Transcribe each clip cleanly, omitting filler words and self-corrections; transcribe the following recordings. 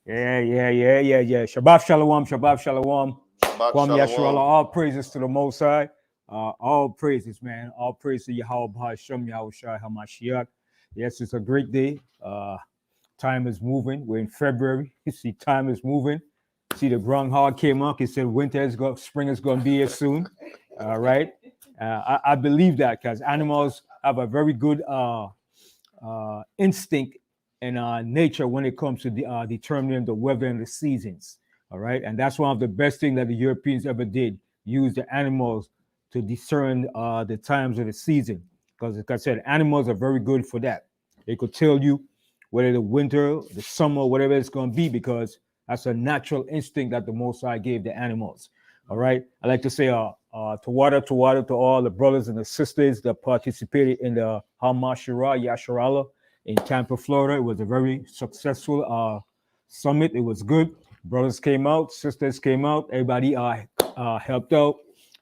Yeah. Shabbat Shalom, Shabbat Shalom. Shabbat Kwam Yasharala, Shalom. all praises to the Most High. All praises, man. All praise to Yahweh Hashem, Yahweh Shai HaMashiach. Yes, it's a great day. Time is moving. We're in February. You see, time is moving. See, the groundhog came up. He said, spring is going to be here soon. All right. I believe that because animals have a very good instinct and nature when it comes to determining the weather and the seasons. All right, and that's one of the best things that the Europeans ever did: use the animals to discern the times of the season. Because, like I said, animals are very good for that. They could tell you whether the winter, the summer, whatever it's going to be, because that's a natural instinct that the Most High gave the animals. All right, I like to say, to all the brothers and the sisters that participated in the Hamashira Yasharala in Tampa, Florida. It was a very successful summit. It was good. Brothers came out, sisters came out. Everybody helped out.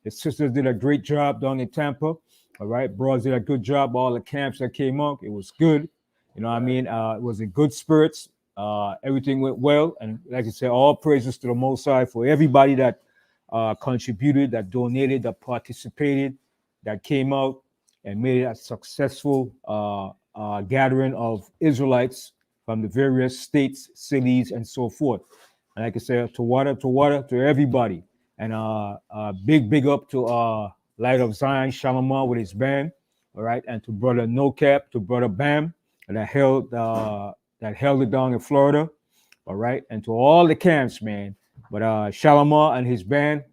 The sisters did a great job down in Tampa. All right, brothers did a good job. All the camps that came out, it was good. You know what I mean? It was in good spirits. Everything went well. And like I said, all praises to the Most High for everybody that contributed, that donated, that participated, that came out and made it a successful gathering of Israelites from the various states, cities, and so forth. And like I said, to everybody. And big up to Light of Zion Shalomah with his band, all right, and to Brother No Cap, to Brother Bam, that held it down in Florida, all right, and to all the camps, man. But Shalomah and his band,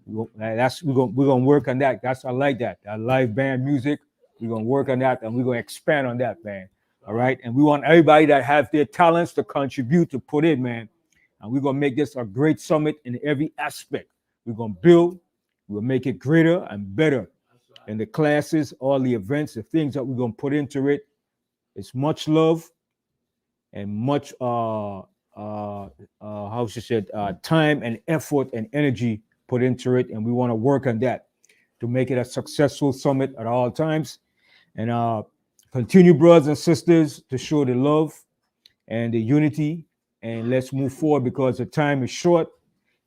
we're gonna work on that. I like that. That live band music. We're gonna work on that, and we're gonna expand on that, man. All right, and we want everybody that have their talents to contribute, to put in, man. And we're gonna make this a great summit in every aspect. We're gonna build. We'll make it greater and better. And the classes, all the events, the things that we're gonna put into it, it's much love and much how she said, time and effort and energy put into it, and we want to work on that to make it a successful summit at all times. And continue, brothers and sisters, to show the love and the unity, and let's move forward because the time is short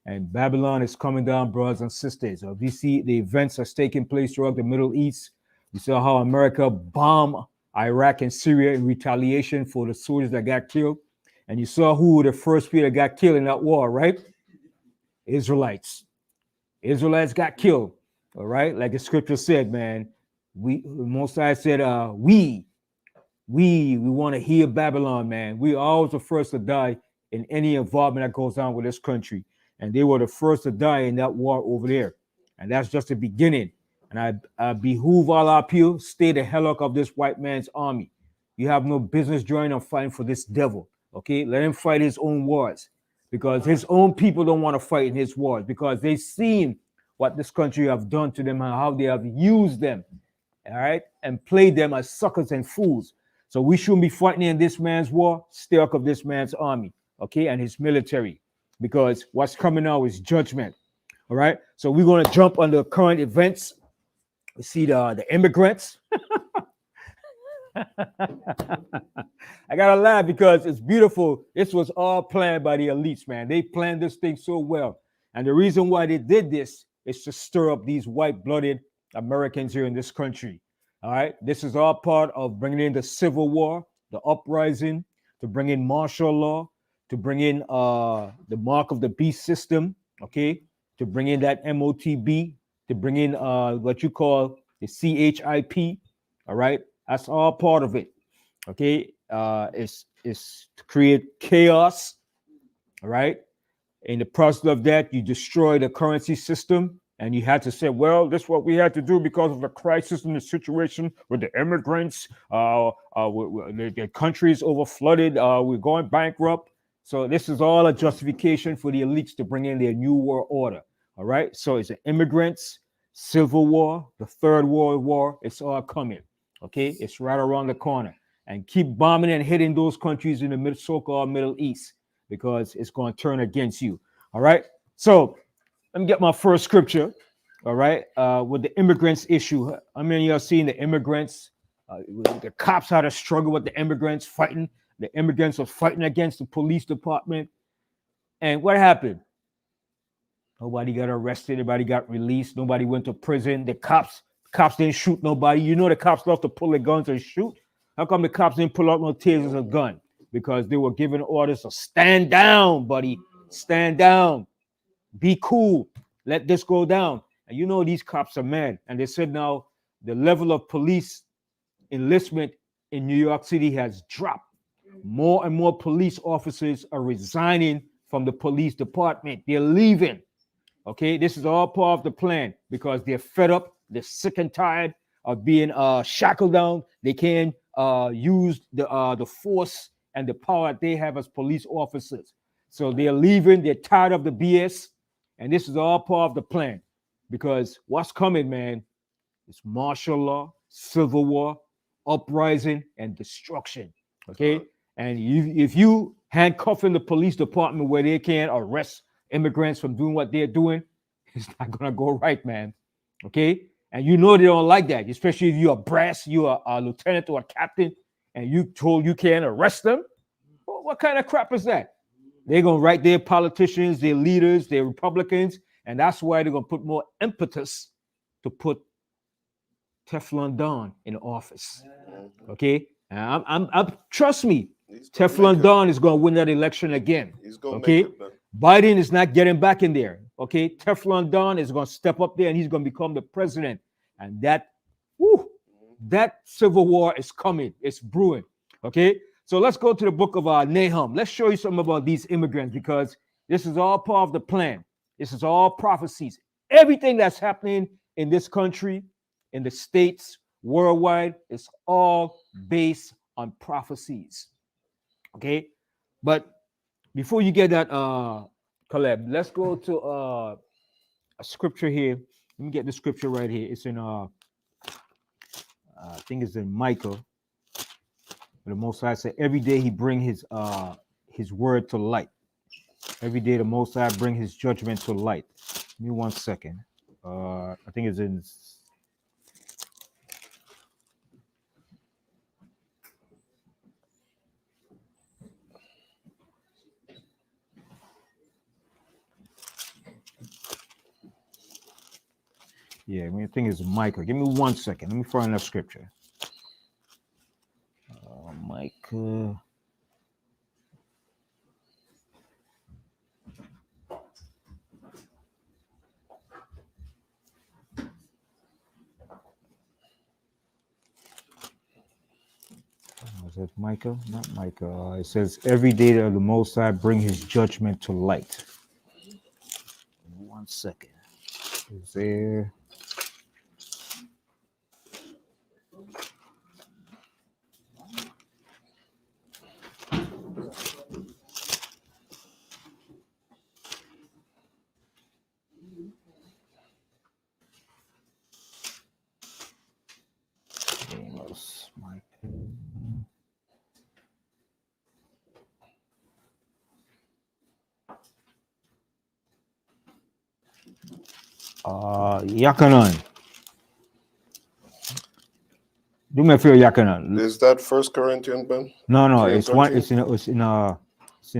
and Babylon is coming down, brothers and sisters. So if you see the events that's taking place throughout the Middle East, you saw how America bombed Iraq and Syria in retaliation for the soldiers that got killed. And you saw who were the first people that got killed in that war, right? Israelites. Israelites got killed, all right? Like the scripture said, man, Most High said, we want to heal Babylon, man. We always the first to die in any involvement that goes on with this country. And they were the first to die in that war over there. And that's just the beginning. And I behoove all our people, stay the hell out of this white man's army. You have no business joining and fighting for this devil, okay? Let him fight his own wars because his own people don't want to fight in his wars because they've seen what this country have done to them and how they have used them, all right, and played them as suckers and fools. So we shouldn't be fighting in this man's war. Stay out of this man's army, okay, and his military, because what's coming now is judgment, all right? So we're going to jump on the current events. We see the immigrants. I gotta laugh because it's beautiful. This was all planned by the elites, man. They planned this thing so well. And the reason why they did this is to stir up these white-blooded Americans here in this country. All right. This is all part of bringing in the Civil War, the uprising, to bring in martial law, to bring in the mark of the beast system, okay, to bring in that MOTB, to bring in what you call the CHIP, all right? That's all part of it, okay? It's to create chaos, all right? In the process of that, you destroy the currency system, and you had to say, well, this is what we had to do because of the crisis and the situation with the immigrants. The country is overflooded. We're going bankrupt. So this is all a justification for the elites to bring in their new world order, all right? So it's the immigrants, Civil War, the Third World War. It's all coming, okay? It's right around the corner. And keep bombing and hitting those countries in the so-called Middle East because it's going to turn against you, all right? So let me get my first scripture, all right, with the immigrants issue. How many of y'all seen the immigrants? The cops had to struggle with the immigrants fighting. The immigrants are fighting against the police department. And what happened? Nobody got arrested. Nobody got released. Nobody went to prison. The cops didn't shoot nobody. You know the cops love to pull their guns and shoot. How come the cops didn't pull out no tasers or gun? Because they were given orders to stand down, buddy. Stand down. Be cool. Let this go down. And you know these cops are mad. And they said now the level of police enlistment in New York City has dropped. More and more police officers are resigning from the police department. They're leaving. Okay, this is all part of the plan because they're fed up. They're sick and tired of being shackled down. They can't use the force and the power they have as police officers. So they're leaving. They're tired of the BS. And this is all part of the plan because what's coming, man, is martial law, civil war, uprising, and destruction. Okay, and if you handcuff in the police department where they can't arrest immigrants from doing what they're doing, it's not gonna go right, man. Okay, and you know they don't like that, especially if you're a brass, you're a lieutenant or a captain, and you told you can't arrest them. Well, what kind of crap is that? They're gonna write their politicians, their leaders, their Republicans, and that's why they're gonna put more impetus to put Teflon Don in office. Okay, and I'm trust me, Teflon Don is gonna win that election again. He's gonna okay, make it, Biden is not getting back in there. Okay, Teflon Don is gonna step up there and he's gonna become the president. And that civil war is coming. It's brewing. Okay, so let's go to the book of Nahum. Let's show you something about these immigrants because this is all part of the plan. This is all prophecies. Everything that's happening in this country, in the states, worldwide, is all based on prophecies. Okay, but before you get that, Caleb, let's go to a scripture here. Let me get the scripture right here. It's in I think it's in Micah. The Most High said, every day he bring his word to light. Every day the Most High bring his judgment to light. Give me 1 second. I think it's in. Yeah, I think it's Micah. Give me 1 second. Let me find that scripture. Micah. Is it Micah? Not Micah. It says, every day that the Most High bring his judgment to light. 1 second. Is there... Yakanan. Do me a favor, Yakanan. Is that 1 Corinthians, Ben? No. It's one. It's in the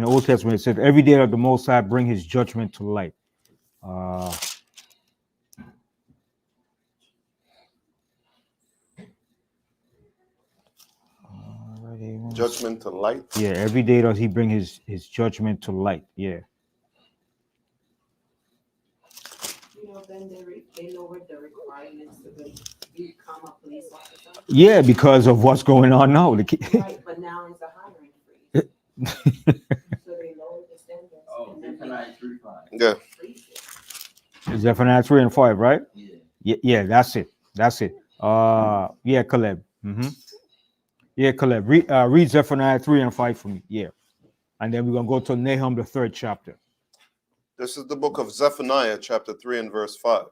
Old Testament. It said, every day that the Most High bring his judgment to light. Judgment to light. Yeah, every day does he bring his judgment to light. Yeah. You know, then they lowered the requirements to become a police officer. Yeah, because of what's going on now. Right, but now it's a hiring freeze. So they lowered the standards. Oh, Zephaniah 3:5. Yeah. Zephaniah 3 and 5, right? Yeah. Yeah, that's it. Yeah, Caleb. Yeah, Caleb. Read Zephaniah 3 and 5 for me. Yeah. And then we're going to go to Nahum, the 3rd chapter. This is the book of Zephaniah, chapter 3 and verse 5.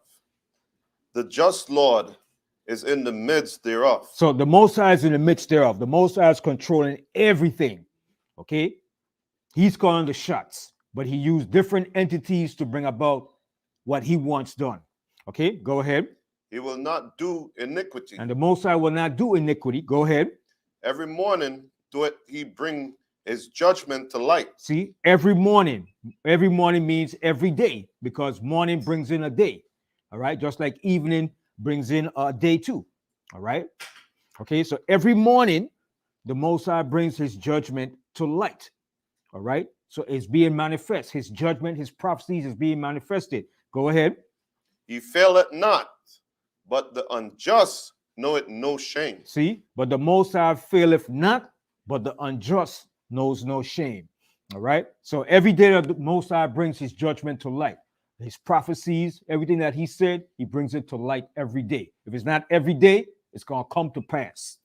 The just Lord is in the midst thereof. So the Most High is in the midst thereof. The Most High is controlling everything. Okay? He's calling the shots, but he used different entities to bring about what he wants done. Okay? Go ahead. He will not do iniquity. And the Most High will not do iniquity. Go ahead. Every morning doeth he bring is judgment to light. See, every morning means every day, because morning brings in a day. All right, just like evening brings in a day too. All right, okay, so every morning the Most High brings his judgment to light. All right, so it's being manifest. His judgment, his prophecies is being manifested. Go ahead. He faileth not, but the unjust know it no shame. See, but the Most High faileth not, but the unjust knows no shame. All right, so every day the Most High brings his judgment to light. His prophecies, everything that he said, he brings it to light every day. If it's not every day, it's going to come to pass.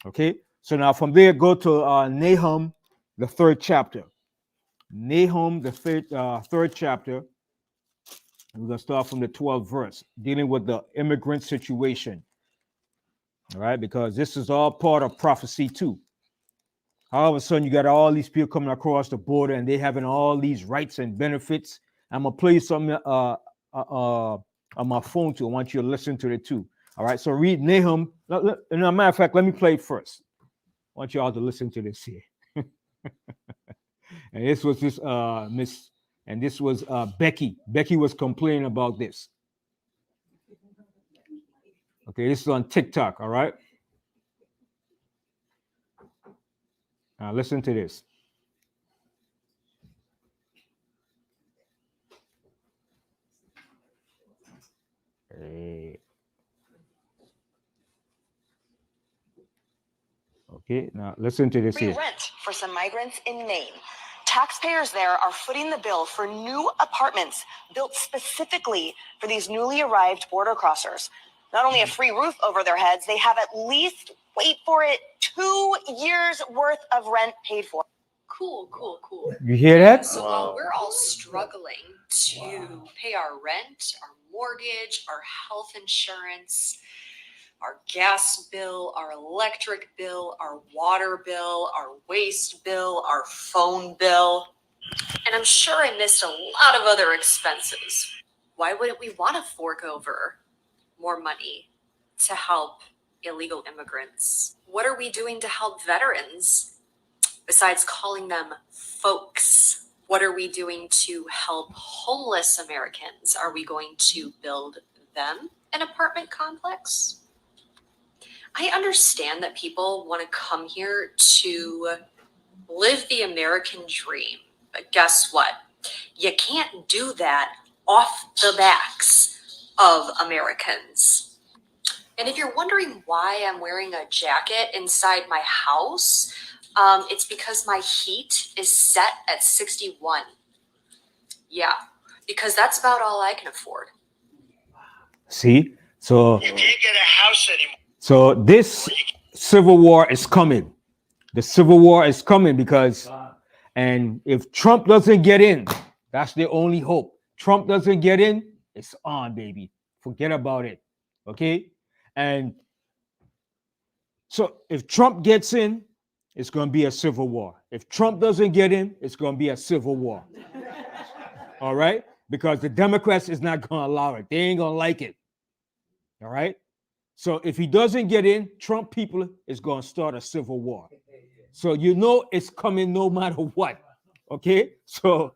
Okay, so now from there, go to Nahum, the 3rd chapter. Nahum, the third chapter. We're going to start from the 12th verse, dealing with the immigrant situation. All right, because this is all part of prophecy too. All of a sudden, you got all these people coming across the border and they having all these rights and benefits. I'm going to play something on my phone too. I want you to listen to it too. All right, so read Nahum. As a matter of fact, let me play it first. I want you all to listen to this here. And this was this Miss, and this was Becky. Becky was complaining about this. Okay, this is on TikTok, all right? Now listen to this. Okay, now listen to this Free here. rent for some migrants in Maine. Taxpayers there are footing the bill for new apartments built specifically for these newly arrived border crossers. Not only a free roof over their heads, they have at least, wait for it, 2 years worth of rent paid for. Cool. You hear that? So while we're all struggling to pay our rent, our mortgage, our health insurance, our gas bill, our electric bill, our water bill, our waste bill, our phone bill, and I'm sure I missed a lot of other expenses, why wouldn't we want to fork over more money to help illegal immigrants? What are we doing to help veterans besides calling them folks? What are we doing to help homeless Americans? Are we going to build them an apartment complex? I understand that people want to come here to live the American dream, but guess what? You can't do that off the backs of Americans. And if you're wondering why I'm wearing a jacket inside my house, it's because my heat is set at 61. Yeah, because that's about all I can afford. See? So You can't get a house anymore. So this civil war is coming. The civil war is coming because, and if Trump doesn't get in, that's the only hope. Trump doesn't get in, it's on, baby. Forget about it. Okay? And so if Trump gets in, it's going to be a civil war. If Trump doesn't get in, it's going to be a civil war. All right? Because the Democrats is not going to allow it. They ain't going to like it. All right? So if he doesn't get in, Trump people is going to start a civil war. So you know it's coming no matter what. Okay? So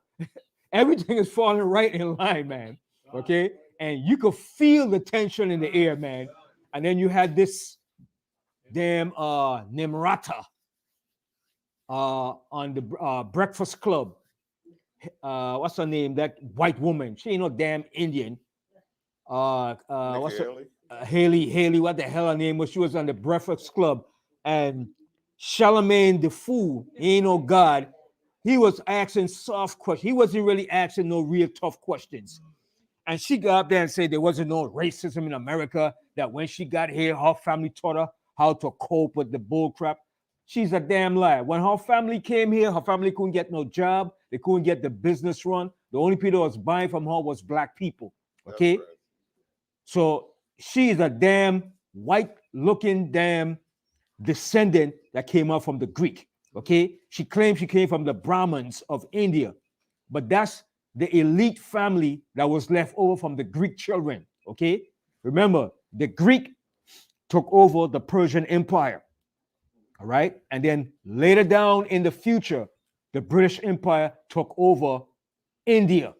everything is falling right in line, man. Okay? And you could feel the tension in the air, man. And then you had this damn Nimrata on the Breakfast Club. What's her name? That white woman. She ain't no damn Indian. What's her? Haley, what the hell her name was? She was on the Breakfast Club, and Charlemagne the fool, he ain't no God. He was asking soft questions. He wasn't really asking no real tough questions. And she got up there and said there wasn't no racism in America, that when she got here, her family taught her how to cope with the bull crap. She's a damn liar. When her family came here, her family couldn't get no job. They couldn't get the business run. The only people that was buying from her was black people. Okay? Right. So she's a damn white-looking damn descendant that came out from the Greek. Okay? She claims she came from the Brahmins of India. But that's the elite family that was left over from the Greek children. Okay? Remember, the Greek took over the Persian Empire. All right? And then later down in the future, the British Empire took over India.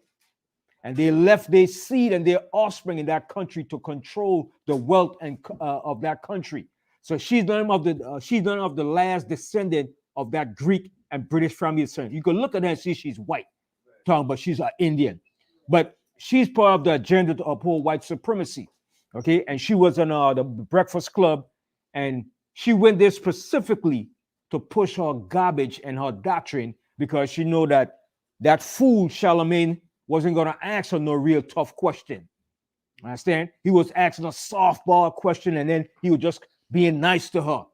And they left their seed and their offspring in that country to control the wealth and of that country. So she's none of the last descendant of that Greek and British family descent. You can look at her and see she's white, but she's an Indian. But she's part of the agenda to uphold white supremacy. Okay, and she was on the Breakfast Club, and she went there specifically to push her garbage and her doctrine because she know that fool Charlemagne wasn't going to ask her no real tough question. Understand? He was asking a softball question, and then he was just being nice to her.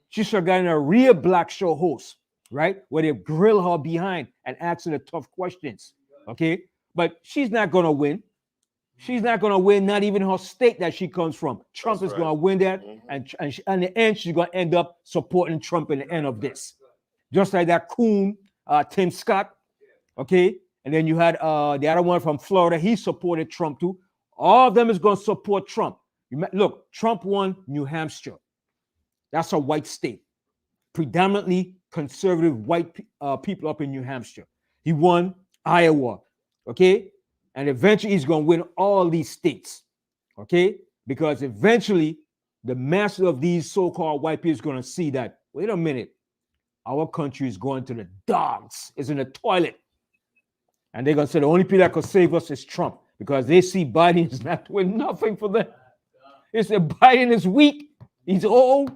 She should have gotten a real black show host, right? Where they grill her behind and ask her the tough questions. Okay? But she's not going to win. She's not going to win, not even her state that she comes from. Trump is going to win that. And in the end, she's going to end up supporting Trump in the end of this. Just like that coon, Tim Scott. Okay? And then you had the other one from Florida. He supported Trump too. All of them is going to support Trump. Look, Trump won New Hampshire. That's a white state. Predominantly conservative white people up in New Hampshire. He won Iowa. Okay? And eventually he's going to win all these states. Okay? Because eventually the mass of these so-called white people is going to see that, wait a minute, our country is going to the dogs. It's in the toilet. And they're going to say the only people that could save us is Trump because they see Biden is not doing nothing for them. It's that Biden is weak. He's old.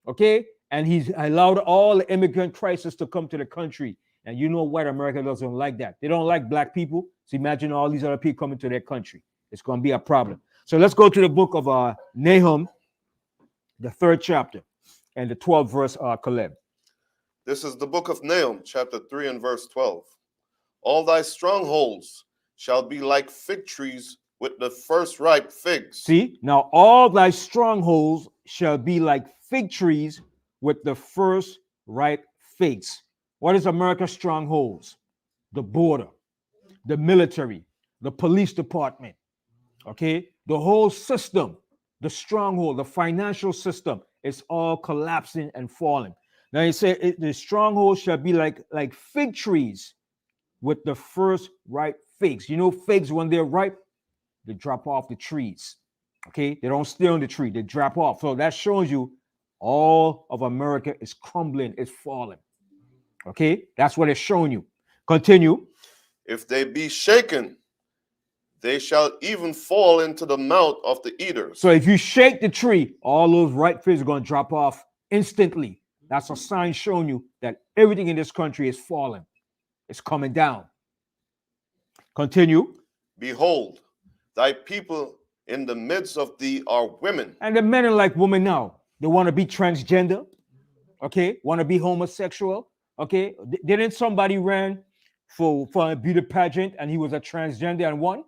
Okay? And he's allowed all the immigrant crisis to come to the country. And you know white America doesn't like that. They don't like black people. So imagine all these other people coming to their country. It's going to be a problem. So let's go to the book of Nahum, the 3rd chapter, and the 12th verse, Caleb. This is the book of Nahum, chapter 3 and verse 12. All thy strongholds shall be like fig trees with the first ripe figs. See, now all thy strongholds shall be like fig trees with the first ripe figs. What is America's strongholds? The border, the military, the police department, okay? The whole system, the stronghold, the financial system is all collapsing and falling. Now you say the stronghold shall be like fig trees with the first ripe figs. You know, figs, when they're ripe, they drop off the trees. Okay, they don't stay on the tree, they drop off. So that shows you all of America is crumbling, it's falling. Okay, that's what it's showing you. Continue. If they be shaken, they shall even fall into the mouth of the eaters. So if you shake the tree, all those ripe figs are going to drop off instantly. That's a sign showing you that everything in this country is falling. It's coming down. Continue. Behold, thy people in the midst of thee are women. And the men are like women now. They want to be transgender. Okay. Want to be homosexual. Okay. Didn't somebody ran for a beauty pageant and he was a transgender and won?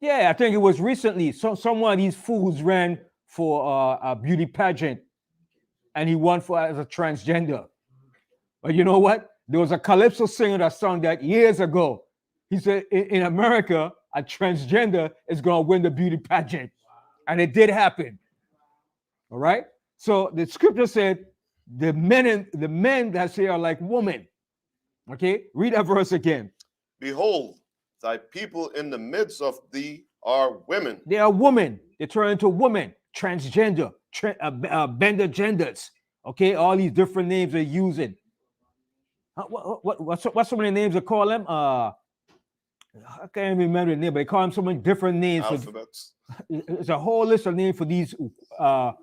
Yeah, I think it was recently. Someone of these fools ran for a beauty pageant and he won as a transgender. But you know what? There was a calypso singer that sung that years ago. He said, in America, a transgender is going to win the beauty pageant. And it did happen. All right? So the scripture said, the men that say are like women. Okay? Read that verse again. Behold, thy people in the midst of thee are women. They are women. They turn into women. Transgender. Bender genders. Okay? All these different names they're using. What's so many names they call them? I can't remember the name, but they call them so many different names. Alphabets. It's a whole list of names for these. I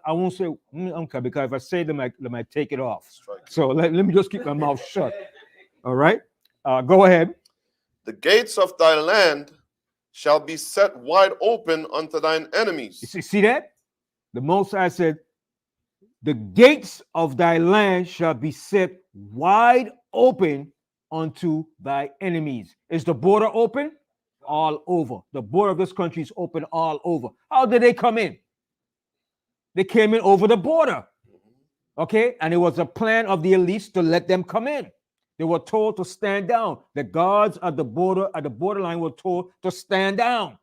won't say okay, because if I say them, I might take it off. So let me just keep my mouth shut. All right, go ahead. The gates of thy land shall be set wide open unto thine enemies. You see that? The Most High said, the gates of thy land shall be set wide open unto thy enemies. Is the border open? All over. The border of this country is open all over. How did they come in? They came in over the border. Okay? And it was a plan of the elites to let them come in. They were told to stand down. The guards at the borderline were told to stand down.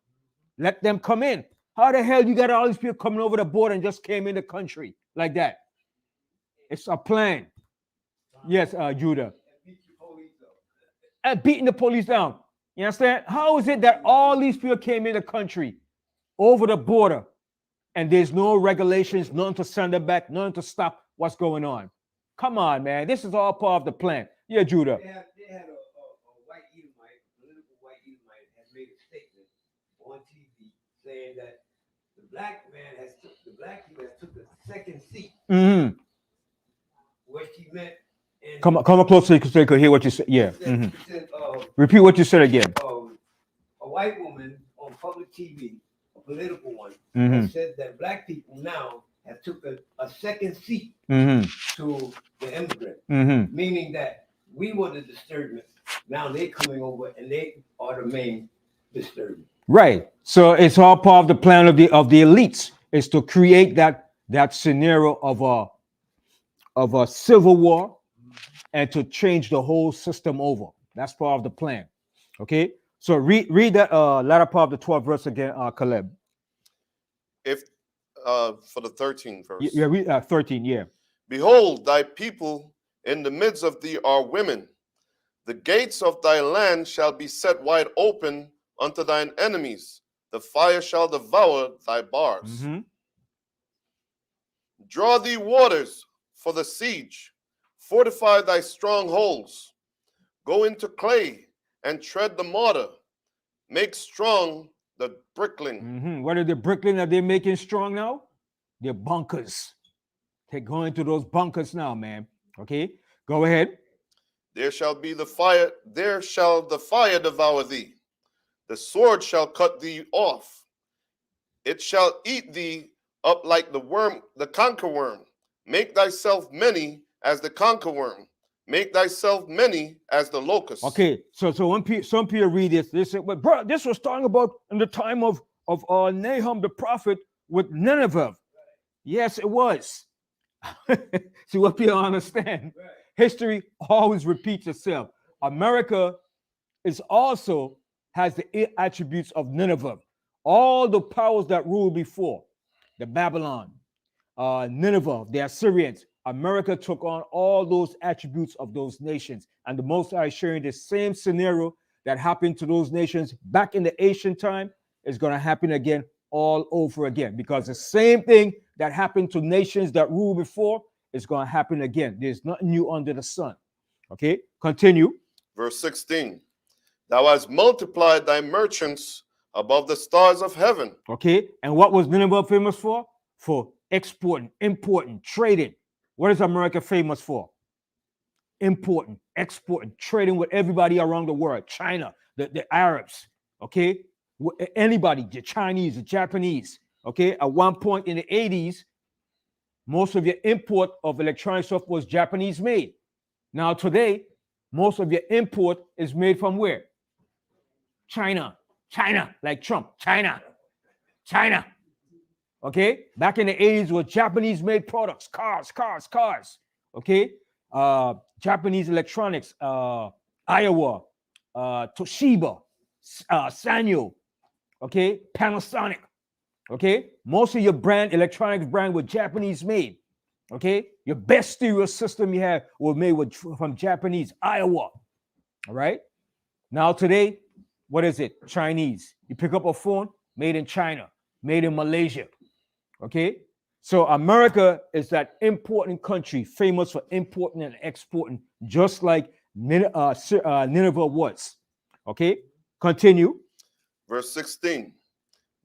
Let them come in. How the hell you got all these people coming over the border and just came in the country like that? It's a plan. Yes, Judah. And beating the police down. You understand? How is it that all these people came in the country over the border and there's no regulations, nothing to send them back, nothing to stop what's going on? Come on, man. This is all part of the plan. Yeah, Judah. They had a white Edomite, political white Edomite, has made a statement on TV saying that the black people has took the second seat. Mm-hmm. What she meant. And Come on closer so you could hear what you said. Yeah. she said, Repeat what you said again. a white woman on public TV, a political one, Mhm. has said that black people now have took a second seat Mm-hmm. to the immigrant, Mm-hmm. meaning that we were the disturbance. Now they coming over and they are the main disturbance. Right. So it's all part of the plan of the elites is to create that scenario of a civil war and to change the whole system over. That's part of the plan. Okay. So read that latter part of the 12th verse again, Caleb. If for the 13th verse. Yeah, read 13. Yeah. Behold, thy people in the midst of thee are women. The gates of thy land shall be set wide open unto thine enemies. The fire shall devour thy bars. Mm-hmm. Draw thee waters for the siege. Fortify thy strongholds. Go into clay and tread the mortar. Make strong the brickling. Mm-hmm. What are the bricklaying that they're making strong now? They're bunkers. They're going to those bunkers now, man. Okay. Go ahead. There shall the fire devour thee. The sword shall cut thee off. It shall eat thee up like the worm, the conquerworm. Make thyself many as the conquerworm. Make thyself many as the locust. Okay, so when some people read this, they say, "Well, bro, this was talking about in the time of Nahum the prophet with Nineveh." Yes, it was. See what people understand. Right. History always repeats itself. America is also has the attributes of Nineveh. All the powers that ruled before, the Babylon, Nineveh, the Assyrians, America took on all those attributes of those nations. And the Most High is sharing the same scenario that happened to those nations back in the ancient time is going to happen again all over again, because the same thing that happened to nations that ruled before is going to happen again. There's nothing new under the sun. Okay, continue. Verse 16. Thou hast multiplied thy merchants above the stars of heaven. Okay, and what was Nineveh famous for? For exporting, importing, trading. What is America famous for? Importing, exporting, trading with everybody around the world. China, the Arabs, okay? Anybody, the Chinese, the Japanese, okay? At one point in the 80s, most of your import of electronic stuff was Japanese made. Now today, most of your import is made from where? China, like Trump, China. Okay, back in the 80s was Japanese made products, cars. Okay, Japanese electronics, Iowa, Toshiba, Sanyo, okay, Panasonic. Okay, most of your electronics brand were Japanese made. Okay, your best stereo system you have was made from Japanese, Iowa. All right, now today, what is it? Chinese. You pick up a phone, made in China, made in Malaysia. Okay, so America is that important country famous for importing and exporting, just like Nineveh was. Okay, continue. Verse 16.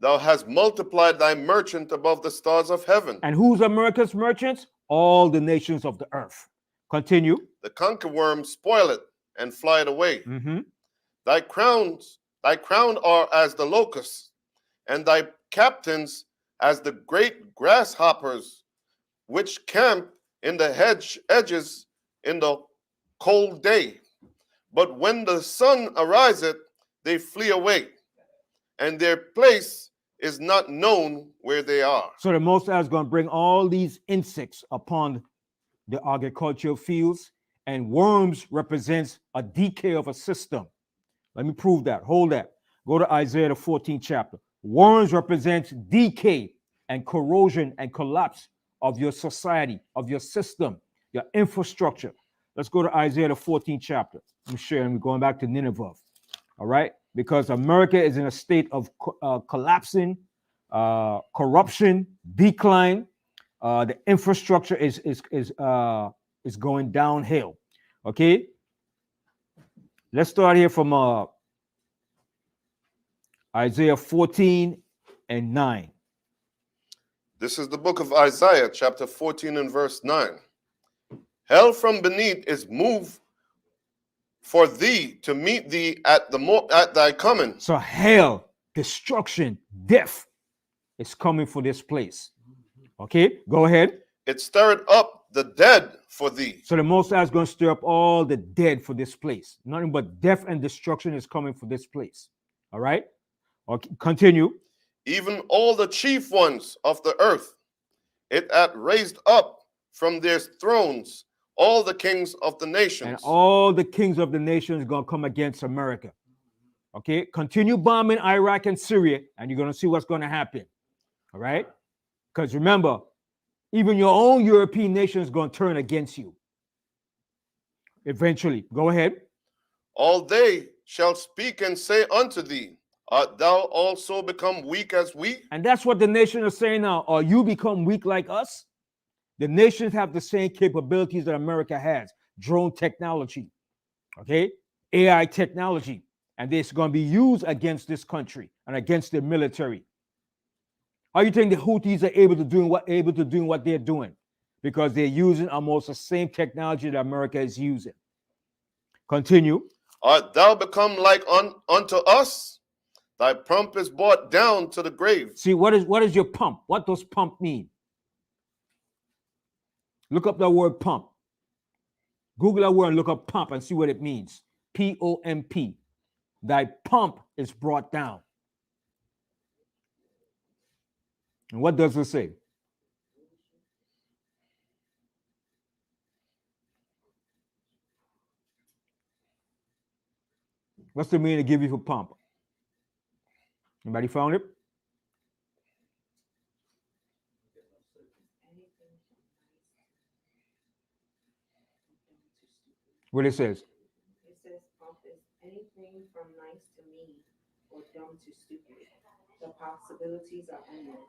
Thou hast multiplied thy merchant above the stars of heaven. And who's America's merchants? All the nations of the earth. Continue. The conquerworm spoil it and fly it away. Mm-hmm. Thy crown are as the locusts, and thy captains as the great grasshoppers, which camp in the edges in the cold day. But when the sun ariseth, they flee away, and their place is not known where they are. So the Most High is going to bring all these insects upon the agricultural fields, and worms represents a decay of a system. Let me prove that. Hold that. Go to Isaiah the 14th chapter. Worms represents decay and corrosion and collapse of your society, of your system. your infrastructure. Let's go to Isaiah the 14th chapter. I'm sharing. We're going back to Nineveh. All right, because America is in a state of collapsing, corruption, decline. The infrastructure is going downhill. Okay, let's start here from Isaiah 14 and 9. This is the book of Isaiah, chapter 14 and verse 9. Hell from beneath is moved for thee to meet thee at thy coming. So hell, destruction, death is coming for this place. Okay, go ahead. It stirred up the dead for thee. So the Most High is going to stir up all the dead for this place. Nothing but death and destruction is coming for this place. All right. Okay, continue. Even all the chief ones of the earth, it hath raised up from their thrones all the kings of the nations. And all the kings of the nations are going to come against America. Okay, continue bombing Iraq and Syria, and you're going to see what's going to happen. All right, because remember, even your own European nation is going to turn against you. Eventually, go ahead. All they shall speak and say unto thee, art thou also become weak as we? And that's what the nations are saying now. Are you become weak like us? The nations have the same capabilities that America has. Drone technology, okay? AI technology. And it's going to be used against this country and against the military. How do you think the Houthis are able to do what they're doing? Because they're using almost the same technology that America is using. Continue. Art thou become like unto us? Thy pump is brought down to the grave. See, what is your pump? What does pump mean? Look up that word pump. Google that word and look up pump and see what it means. P-O-M-P. Thy pump is brought down. And what does it say? What's the meaning to give you for pump? Anybody found it? What it says? It says pump is anything from nice to me or dumb to stupid. The possibilities are endless.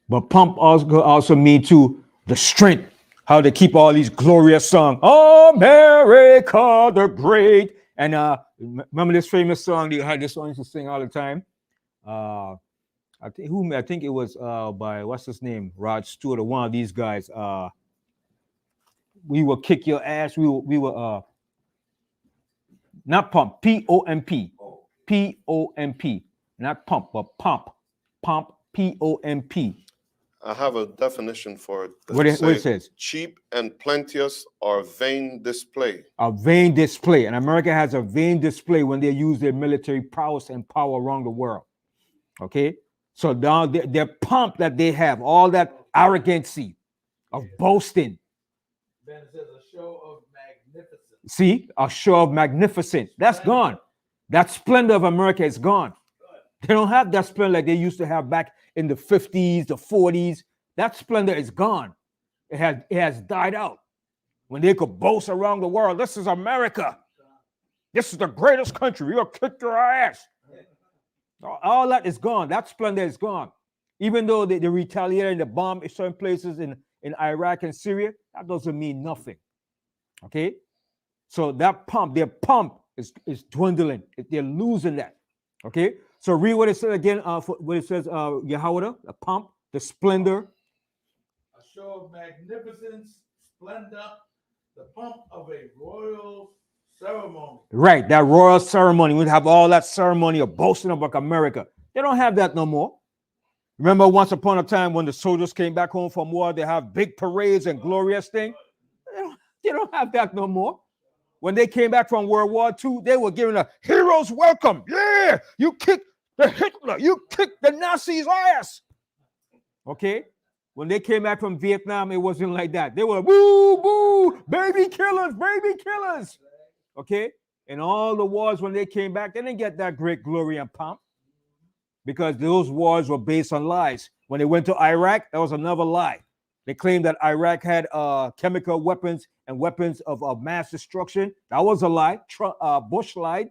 But pump also mean to the strength. How they keep all these glorious songs. America the Great. And remember this famous song they had this one used to sing all the time? I think it was by what's his name? Rod Stewart or one of these guys. We will kick your ass. We will not pump. P-O-M-P. P-O-M-P. Not pump, but pump. Pump. P-O-M-P. I have a definition for it. What it says? Cheap and plenteous or vain display. A vain display. And America has a vain display when they use their military prowess and power around the world. Okay? So now their pump that they have, all that arrogancy of boasting. Then it says a show of magnificence. See? A show of magnificence. That's gone. That splendor of America is gone. They don't have that splendor like they used to have back in the 50s, the 40s. That splendor is gone. It has died out. When they could boast around the world, this is America. This is the greatest country. We're going to kick your ass. All that is gone. That splendor is gone. Even though they retaliated and the bomb in certain places in Iraq and Syria, that doesn't mean nothing. Okay? So that pump, their pump is dwindling. They're losing that. Okay? So read what it says again, what it says, Yahweh, the pump, the splendor. A show of magnificence, splendor, the pump of a royal ceremony. Right, that royal ceremony. We have all that ceremony of boasting about America. They don't have that no more. Remember once upon a time when the soldiers came back home from war, they have big parades and glorious things. They don't have that no more. When they came back from World War II, they were given a hero's welcome. Yeah, you kicked the Hitler, you kicked the Nazis' ass. Okay? When they came back from Vietnam, it wasn't like that. They were boo, boo, baby killers, baby killers. Okay? in all the wars when they came back, they didn't get that great glory and pomp because those wars were based on lies. When they went to Iraq, that was another lie. They claimed that Iraq had chemical weapons and weapons of mass destruction. That was a lie. Bush lied.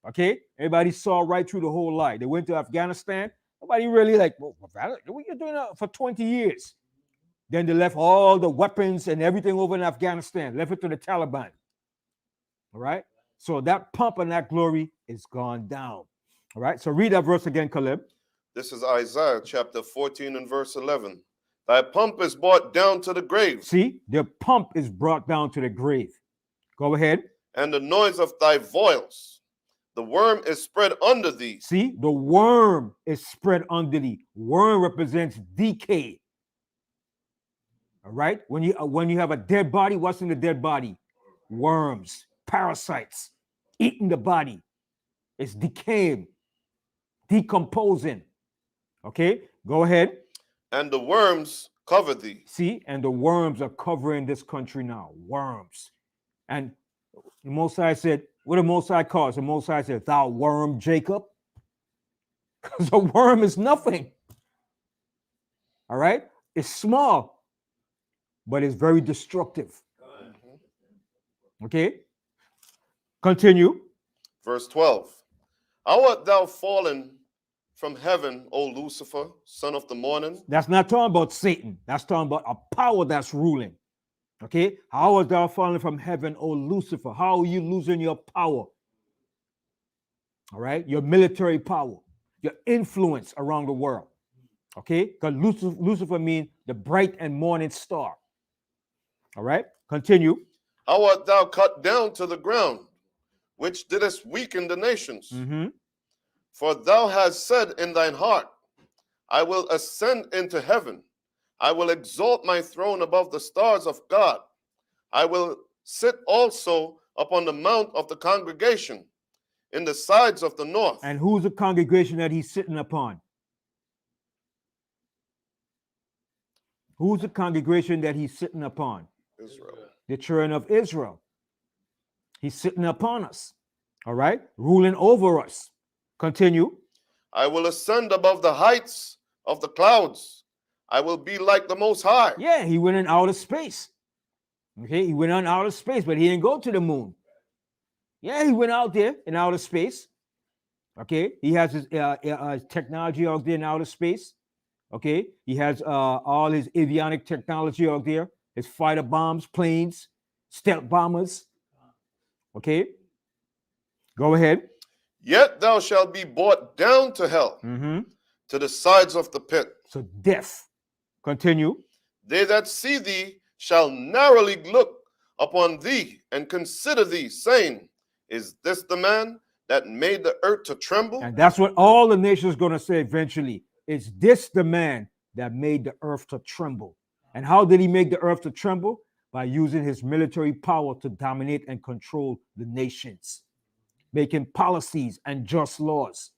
Okay, everybody saw right through the whole lie. They went to Afghanistan. Nobody really like, well, what are you doing for 20 years? Then they left all the weapons and everything over in Afghanistan, left it to the Taliban. All right. So that pomp and that glory is gone down. All right. So read that verse again, Caleb. This is Isaiah chapter 14 and verse 11. Thy pomp is brought down to the grave. See, the pomp is brought down to the grave. Go ahead. And the noise of thy voils. The worm is spread under thee. See, the worm is spread under thee. Worm represents decay. All right. When you have a dead body, what's in the dead body? Worms, parasites, eating the body. It's decaying, decomposing. Okay, go ahead. And the worms cover thee. See, and the worms are covering this country now. Worms. And the Most High said, what the Most High calls? The Most High said, thou worm, Jacob. Because a worm is nothing. All right? It's small, but it's very destructive. Okay? Continue. Verse 12. How art thou fallen from heaven, O Lucifer, son of the morning? That's not talking about Satan. That's talking about a power that's ruling. Okay? How art thou fallen from heaven, O Lucifer? How are you losing your power? All right? Your military power, your influence around the world. Okay? Because Lucifer means the bright and morning star. All right? Continue. How art thou cut down to the ground, which didst weaken the nations? Mm-hmm. For thou hast said in thine heart, I will ascend into heaven. I will exalt my throne above the stars of God. I will sit also upon the mount of the congregation in the sides of the north. And who's the congregation that he's sitting upon? Who's the congregation that he's sitting upon? Israel. The children of Israel. He's sitting upon us. All right? Ruling over us. Continue. I will ascend above the heights of the clouds. I will be like the Most High. Yeah, he went in outer space. Okay, he went on outer space, but he didn't go to the moon. Yeah, he went out there in outer space. Okay, he has his technology out there in outer space. Okay, he has all his avionic technology out there, his fighter bombs, planes, stealth bombers. Okay, go ahead. Yet thou shalt be brought down to hell, to the sides of the pit. So death. Continue. They that see thee shall narrowly look upon thee and consider thee, saying, is this the man that made the earth to tremble? And that's what all the nations are going to say eventually. Is this the man that made the earth to tremble? And how did he make the earth to tremble? By using his military power to dominate and control the nations, making policies and just laws.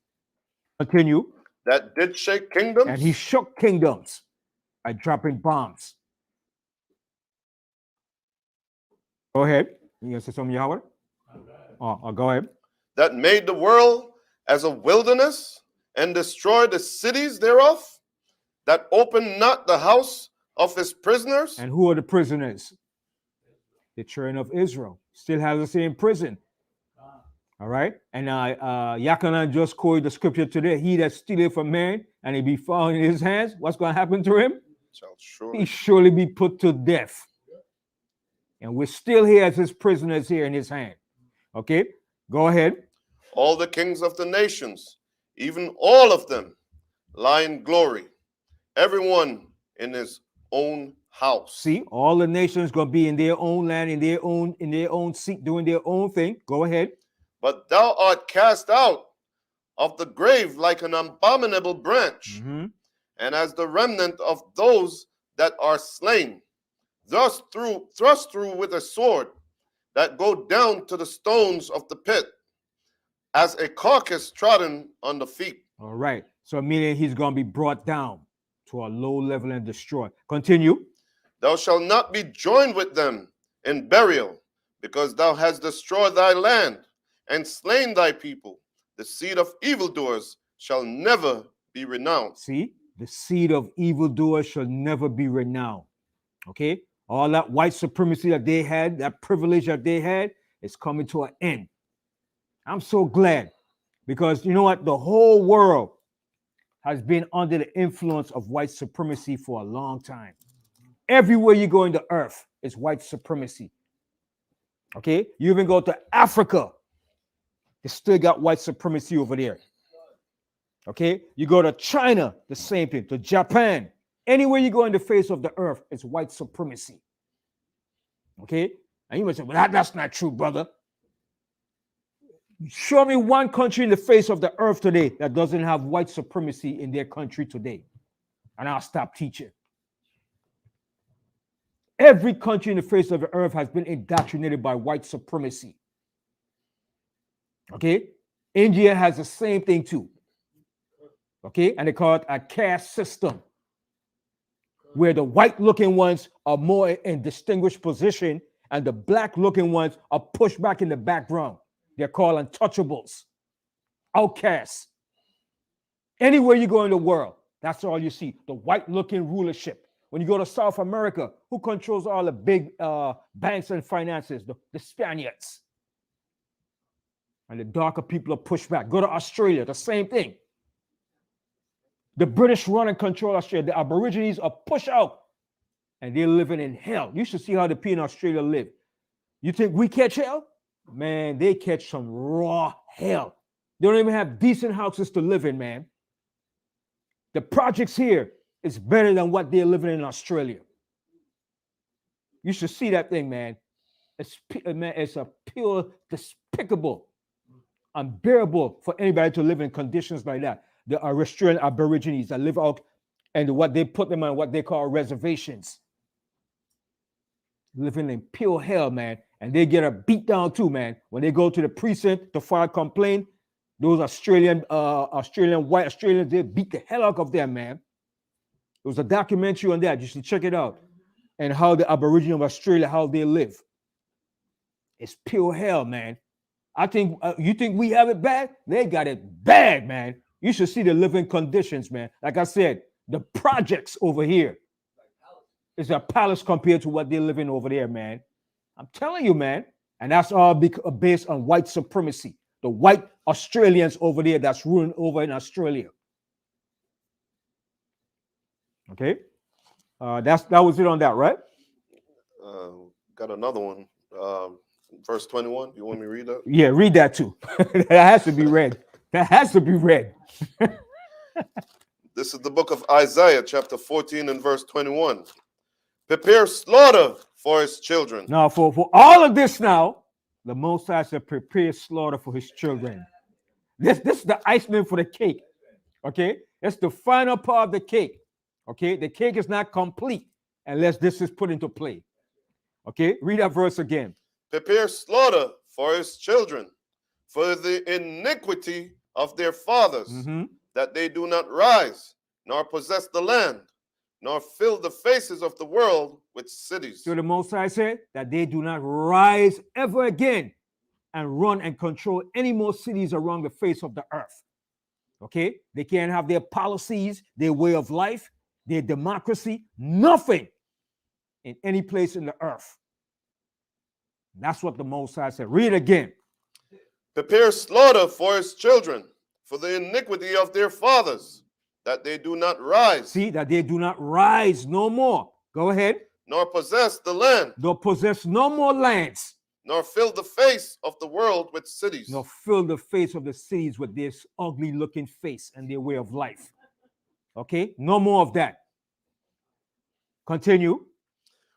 Continue. That did shake kingdoms. And he shook kingdoms by dropping bombs. Go ahead. You gonna say something, Yahweh? Oh, go ahead. That made the world as a wilderness and destroyed the cities thereof. That opened not the house of his prisoners. And who are the prisoners? The children of Israel. Still has the same prison. All right. And Yakanan just quoted the scripture today. He that stealeth from man and he be found in his hands, what's going to happen to him? He surely be put to death. And we're still here as his prisoners here in his hand. Okay, go ahead. All the kings of the nations, even all of them, lie in glory, everyone in his own house. See, all the nations gonna be in their own land, in their own seat, doing their own thing. Go ahead. But thou art cast out of the grave like an abominable branch, and as the remnant of those that are slain, thrust through with a sword, that go down to the stones of the pit, as a carcass trodden on the feet. All right. So meaning he's going to be brought down to a low level and destroyed. Continue. Thou shalt not be joined with them in burial, because thou hast destroyed thy land, and slain thy people. The seed of evildoers shall never be renounced. See, the seed of evildoers shall never be renowned. Okay, all that white supremacy that they had, that privilege that they had, is coming to an end. I'm so glad, because you know what? The whole world has been under the influence of white supremacy for a long time. Everywhere you go in the earth is white supremacy. Okay, you even go to Africa, they still got white supremacy over there. Okay, you go to China, the same thing. To Japan, anywhere you go in the face of the earth, it's white supremacy. Okay, and you might say, well, that's not true, brother. Show me one country in the face of the earth today that doesn't have white supremacy in their country today, and I'll stop teaching. Every country in the face of the earth has been indoctrinated by white supremacy. Okay, India has the same thing too. Okay, and they call it a caste system, where the white-looking ones are more in distinguished position, and the black-looking ones are pushed back in the background. They're called untouchables, outcasts. Anywhere you go in the world, that's all you see, the white-looking rulership. When you go to South America, who controls all the big banks and finances? The Spaniards. And the darker people are pushed back. Go to Australia, the same thing. The British run and control Australia. The Aborigines are pushed out, and they're living in hell. You should see how the people in Australia live. You think we catch hell? Man, they catch some raw hell. They don't even have decent houses to live in, man. The projects here is better than what they're living in Australia. You should see that thing, man. It's a pure, despicable, unbearable for anybody to live in conditions like that. The Australian Aborigines that live out, and what they put them on what they call reservations. Living in pure hell, man. And they get a beat down too, man. When they go to the precinct to file a complaint, those Australian white Australians, they beat the hell out of them, man. There was a documentary on that. You should check it out. And how the Aborigine of Australia, how they live. It's pure hell, man. I think, you think we have it bad? They got it bad, man. You should see the living conditions, man. Like I said, the projects over here is a palace compared to what they're living over there, man. I'm telling you, man. And that's all based on white supremacy. The white Australians over there that's ruling over in Australia. Okay? That was it on that, right? Got another one. Verse 21. You want me to read that? Yeah, read that too. That has to be read. That has to be read. This is the book of Isaiah, chapter 14 and verse 21. Prepare slaughter for his children. Now, for all of this now, the Most High said, prepare slaughter for his children. This is the icing for the cake. Okay? That's the final part of the cake. Okay? The cake is not complete unless this is put into play. Okay? Read that verse again. Prepare slaughter for his children, for the iniquity of their fathers, that they do not rise, nor possess the land, nor fill the faces of the world with cities. So the Most High said that they do not rise ever again and run and control any more cities around the face of the earth. Okay? They can't have their policies, their way of life, their democracy, nothing in any place in the earth. That's what the Most High said. Read again. Prepare slaughter for his children, for the iniquity of their fathers, that they do not rise. See, that they do not rise no more. Go ahead. Nor possess the land. Nor possess no more lands. Nor fill the face of the world with cities. Nor fill the face of the cities with this ugly looking face and their way of life. Okay? No more of that. Continue.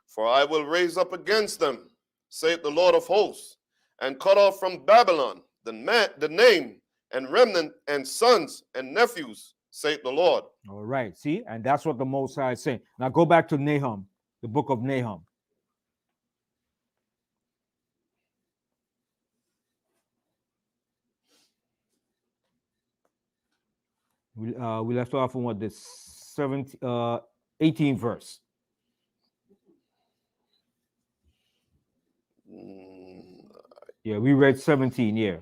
For I will raise up against them, saith the Lord of hosts, and cut off from Babylon the name and remnant and sons and nephews, saith the Lord. All right. See, and that's what the Most High is saying. Now go back to Nahum, the book of Nahum. We left off on what, the 18th verse. Yeah, we read 17. Yeah,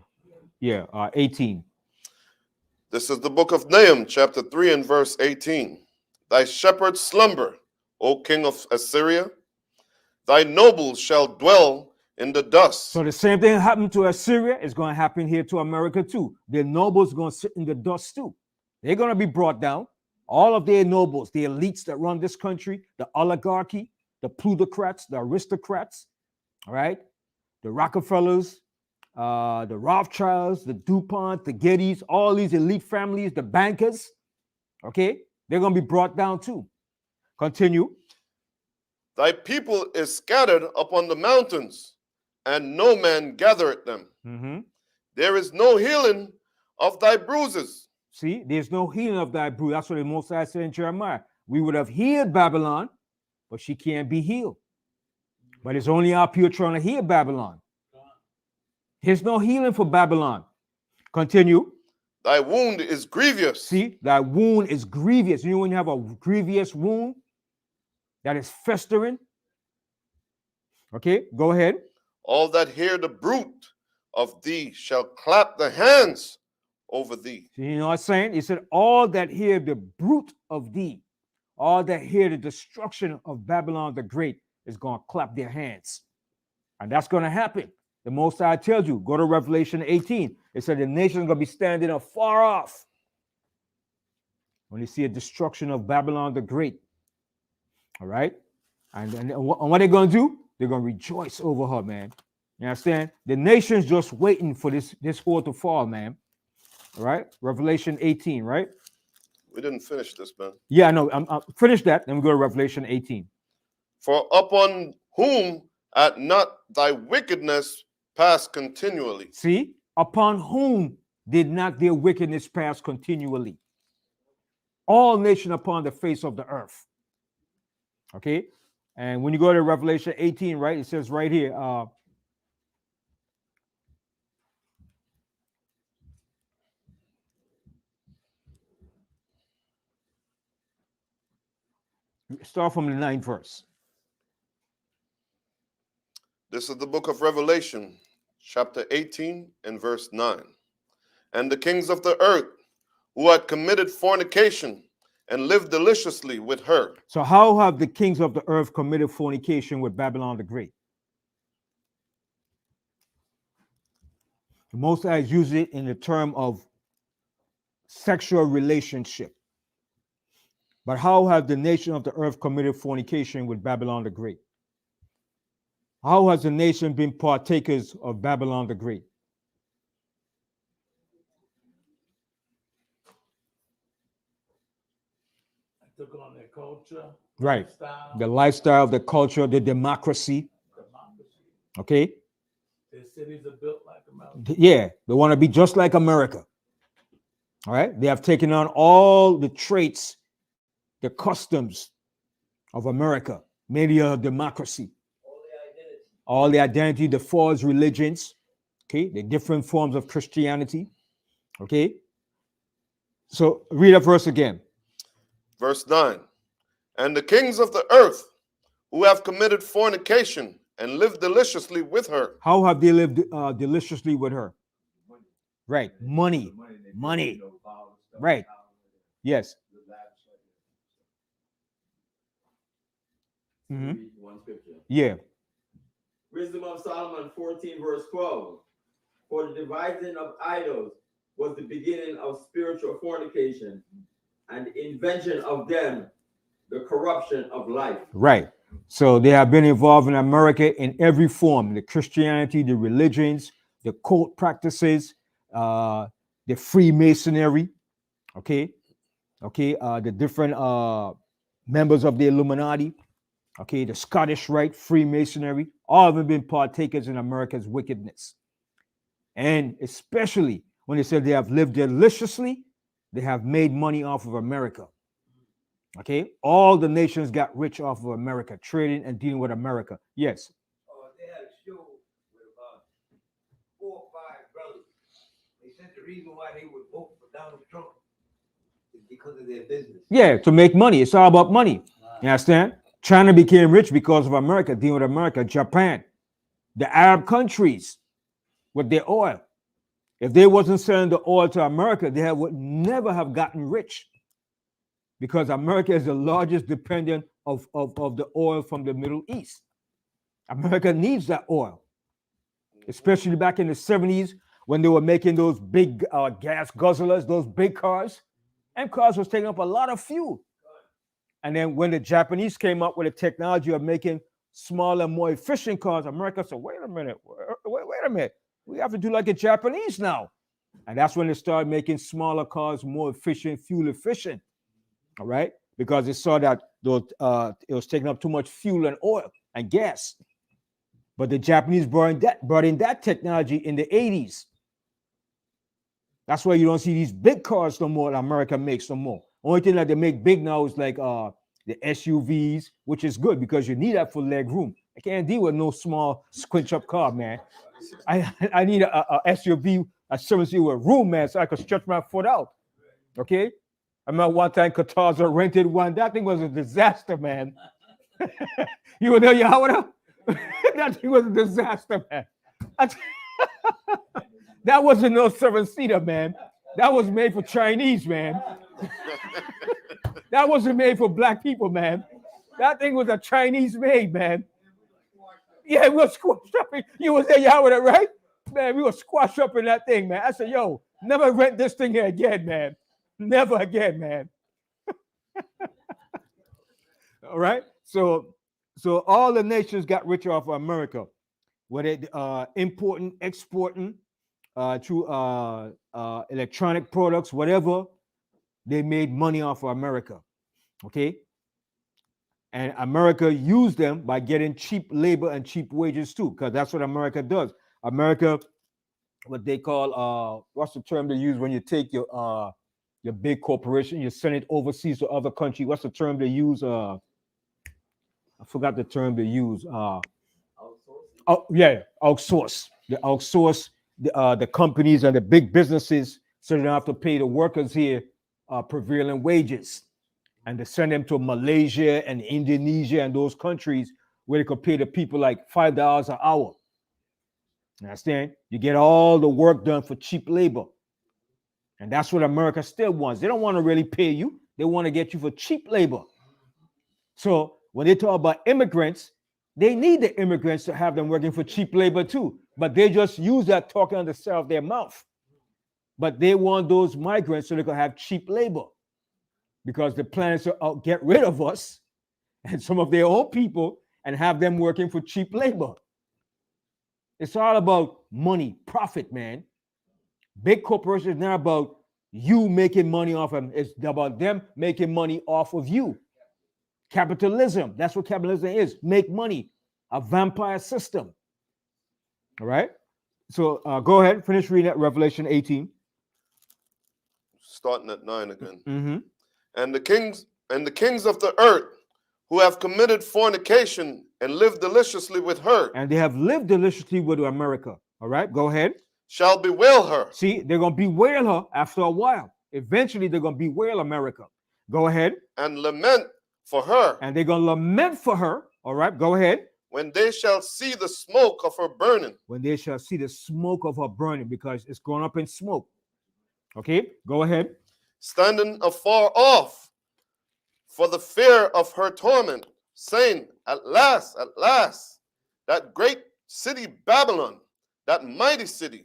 Yeah, 18. This is the book of Nahum, chapter 3 and verse 18. Thy shepherds slumber, O king of Assyria. Thy nobles shall dwell in the dust. So the same thing happened to Assyria is going to happen here to America too. Their nobles going to sit in the dust too. They're going to be brought down. All of their nobles, the elites that run this country, the oligarchy, the plutocrats, the aristocrats, all right, the Rockefellers, the Rothschilds, the DuPont, the Gettys, all these elite families, the bankers, okay, they're going to be brought down too. Continue. Thy people is scattered upon the mountains, and no man gathereth them. Mm-hmm. There is no healing of thy bruises. See, there's no healing of thy bruise. That's what the Most High said in Jeremiah. We would have healed Babylon, but she can't be healed. But it's only our people trying to heal Babylon. There's no healing for Babylon. Continue. Thy wound is grievous. See, thy wound is grievous. You know when you have a grievous wound that is festering? Okay, go ahead. All that hear the bruit of thee shall clap the hands over thee. So you know what I'm saying? He said, all that hear the bruit of thee, all that hear the destruction of Babylon the Great is going to clap their hands. And that's going to happen. The Most High tells you, go to Revelation 18. It said the nation's going to be standing afar off when you see a destruction of Babylon the Great. All right? And what they're going to do? They're going to rejoice over her, man. You understand? The nation's just waiting for this whore to fall, man. All right? Revelation 18, right? We didn't finish this, man. Yeah, no, I'm finish that. Then we go to Revelation 18. For upon whom at not thy wickedness pass continually. See? Upon whom did not their wickedness pass continually? All nations upon the face of the earth. Okay? And when you go to Revelation 18, right, it says right here, start from the 9th verse. This is the book of Revelation, chapter 18 and verse 9. And the kings of the earth who had committed fornication and lived deliciously with her. So how have the kings of the earth committed fornication with Babylon the Great? The Most High uses it in the term of sexual relationship. But how have the nation of the earth committed fornication with Babylon the Great? How has the nation been partakers of Babylon the Great? Took on their culture, Right. lifestyle, The lifestyle, the culture, the democracy. democracy. Okay. Their cities are built like America. Yeah, they want to be just like America. All right. They have taken on all the traits, the customs of America, maybe a democracy. All the identity, the false religions, okay, the different forms of Christianity. Okay. So read that verse again. Verse 9. And the kings of the earth who have committed fornication and lived deliciously with her. How have they lived deliciously with her? Right. Money. Money. Right. Yes. Mm-hmm. One scripture. Yeah. Wisdom of Solomon 14 verse 12. For the devising of idols was the beginning of spiritual fornication, and the invention of them the corruption of life. Right. So they have been involved in America in every form, the Christianity, the religions, the cult practices, the Freemasonry, okay, the different members of the Illuminati, okay, the Scottish Rite, Freemasonry, all of them been partakers in America's wickedness. And especially when they said they have lived deliciously, they have made money off of America. Okay, all the nations got rich off of America, trading and dealing with America. Yes. They had a show with about 4 or 5 brothers. They said the reason why they would vote for Donald Trump is because of their business. Yeah, to make money. It's all about money. You understand? China became rich because of America, dealing with America. Japan, the Arab countries with their oil. If they wasn't selling the oil to America, they would never have gotten rich, because America is the largest dependent of the oil from the Middle East. America needs that oil, especially back in the 70s when they were making those big gas guzzlers, those big cars. And cars was taking up a lot of fuel. And then when the Japanese came up with the technology of making smaller, more efficient cars, America said, wait a minute, wait a minute. We have to do like the Japanese now. And that's when they started making smaller cars, more efficient, fuel efficient. All right? Because they saw that it was taking up too much fuel and oil and gas. But the Japanese brought in that technology in the 80s. That's why you don't see these big cars no more that America makes no more. Only thing that they make big now is like the SUVs, which is good because you need that for leg room. I can't deal with no small squinch up car, man. I need a SUV, a 7-seat with room, man, so I could stretch my foot out. Okay? I remember one time Qatar's rented one. That thing was a disaster, man. You were there, Yahweh? That thing was a disaster, man. That wasn't no 7-seater, man. That was made for Chinese, man. That wasn't made for black people, man. That thing was a Chinese made, man. Yeah, we were squashed up in, you was there, Yahweh, right? Man, we were squashed up in that thing, man. I said, yo, never rent this thing here again, man. Never again, man. All right? So all the nations got rich off of America, whether importing, exporting, through electronic products, whatever, they made money off of America. Okay? And America used them by getting cheap labor and cheap wages too, because that's what America does. America, what they call, what's the term they use when you take your big corporation, you send it overseas to other country? What's the term they use? I forgot the term they use. Outsource. They outsource the companies and the big businesses, so they don't have to pay the workers here prevailing wages, and they send them to Malaysia and Indonesia and those countries where they could pay the people like $5 an hour. Understand? You get all the work done for cheap labor, and that's what America still wants. They don't want to really pay you; they want to get you for cheap labor. So when they talk about immigrants, they need the immigrants to have them working for cheap labor too, but they just use that talking on the side of their mouth. But they want those migrants so they can have cheap labor, because the plan is to get rid of us and some of their own people and have them working for cheap labor. It's all about money, profit, man. Big corporations is not about you making money off them. It's about them making money off of you. Capitalism, that's what capitalism is. Make money, a vampire system. All right? So go ahead, finish reading at Revelation 18. Starting at 9 again. Mm-hmm. And the kings of the earth who have committed fornication and lived deliciously with her. And they have lived deliciously with America. All right, go ahead. Shall bewail her. See, they're going to bewail her after a while. Eventually, they're going to bewail America. Go ahead. And lament for her. And they're going to lament for her. All right, go ahead. When they shall see the smoke of her burning. When they shall see the smoke of her burning, because it's going up in smoke. Okay, go ahead. Standing afar off for the fear of her torment, saying, at last, that great city Babylon, that mighty city,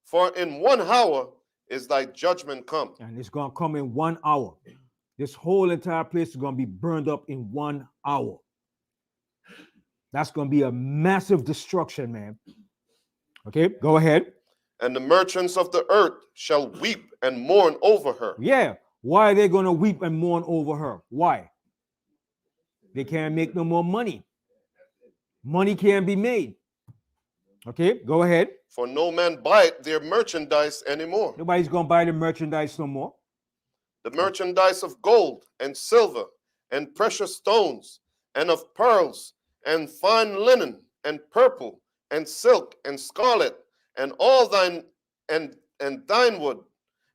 for in 1 hour is thy judgment come. And it's going to come in 1 hour. This whole entire place is going to be burned up in 1 hour. That's going to be a massive destruction, man. Okay, go ahead. And the merchants of the earth shall weep and mourn over her. Yeah. Why are they going to weep and mourn over her? Why? They can't make no more money. Money can't be made. Okay, go ahead. For no man buyeth their merchandise anymore. Nobody's going to buy the merchandise no more. The merchandise of gold and silver and precious stones and of pearls and fine linen and purple and silk and scarlet and all thine and thine wood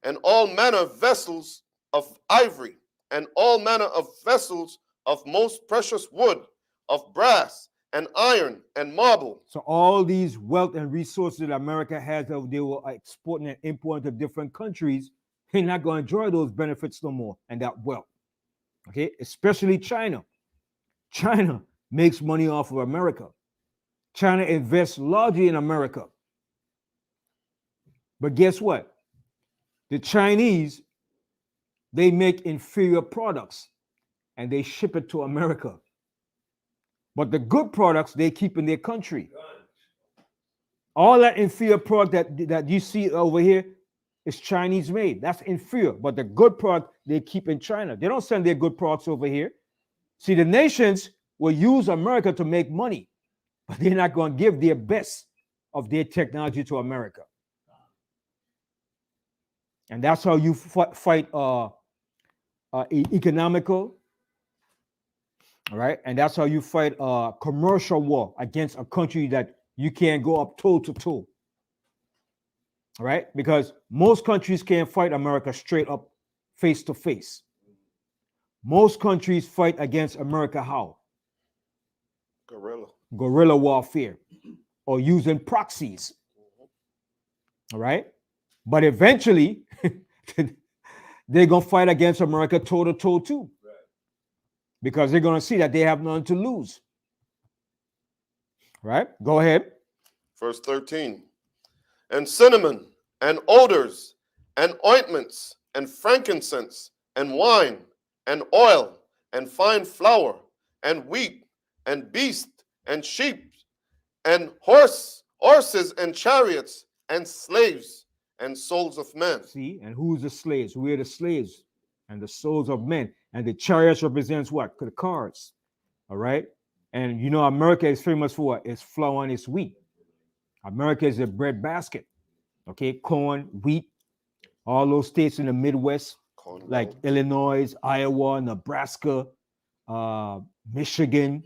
and all manner of vessels of ivory and all manner of vessels of most precious wood, of brass and iron and marble. So all these wealth and resources that America has that they were exporting and importing to different countries, they're not going to enjoy those benefits no more and that wealth. Okay, especially China. China makes money off of America. China invests largely in America. But guess what? The Chinese, they make inferior products and they ship it to America. But the good products they keep in their country. All that inferior product that you see over here is Chinese made. That's inferior. But the good product they keep in China. They don't send their good products over here. See, the nations will use America to make money, but they're not going to give their best of their technology to America. And that's how you fight economical, all right? And that's how you fight commercial war against a country that you can't go up toe to toe, all right? Because most countries can't fight America straight up, face to face. Most countries fight against America how? Guerrilla warfare, or using proxies, all right? But eventually, they're going to fight against America toe to toe too. Because they're going to see that they have nothing to lose. Right? Go ahead. Verse 13. And cinnamon, and odors, and ointments, and frankincense, and wine, and oil, and fine flour, and wheat, and beast, and sheep, and horses, and chariots, and slaves, and souls of men. See, and who's the slaves? We're the slaves and the souls of men. And the chariots represents what? The cars. All right. And you know, America is famous for what? Its flour and its wheat. America is a bread basket. Okay, corn, wheat, all those states in the Midwest, like Illinois, Iowa, Nebraska, Michigan,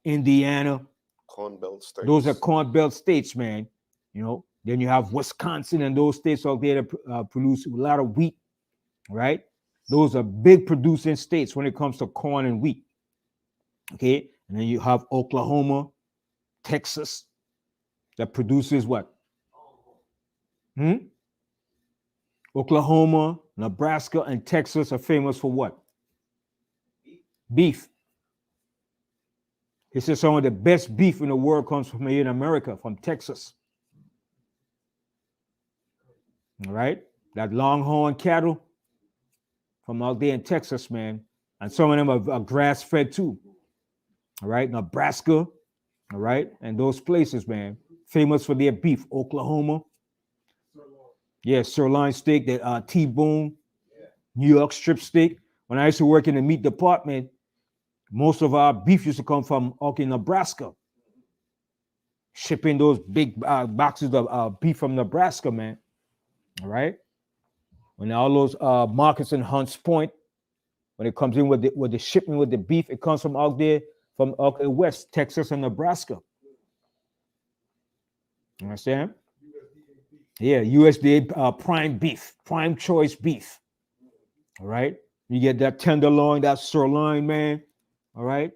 Indiana. Corn Belt states. Those are Corn Belt states, man. You know, then you have Wisconsin and those states out there that produce a lot of wheat, right? Those are big producing states when it comes to corn and wheat. Okay, and then you have Oklahoma, Texas, that produces what? Oklahoma, Nebraska, and Texas are famous for what? Beef. He says some of the best beef in the world comes from here in America, from Texas. All right, that longhorn cattle from out there in Texas, man. And some of them are grass-fed too. All right, Nebraska, all right, and those places, man, famous for their beef. Oklahoma, yeah, sirloin steak, that T-bone, New York strip steak. When I used to work in the meat department, most of our beef used to come from Nebraska. Shipping those big boxes of beef from Nebraska, man. All right. When all those markets in Hunts Point, when it comes in with the shipment with the beef, it comes from out there, from out there west, Texas and Nebraska. You understand? Yeah, USDA prime beef, prime choice beef. All right. You get that tenderloin, that sirloin, man. All right.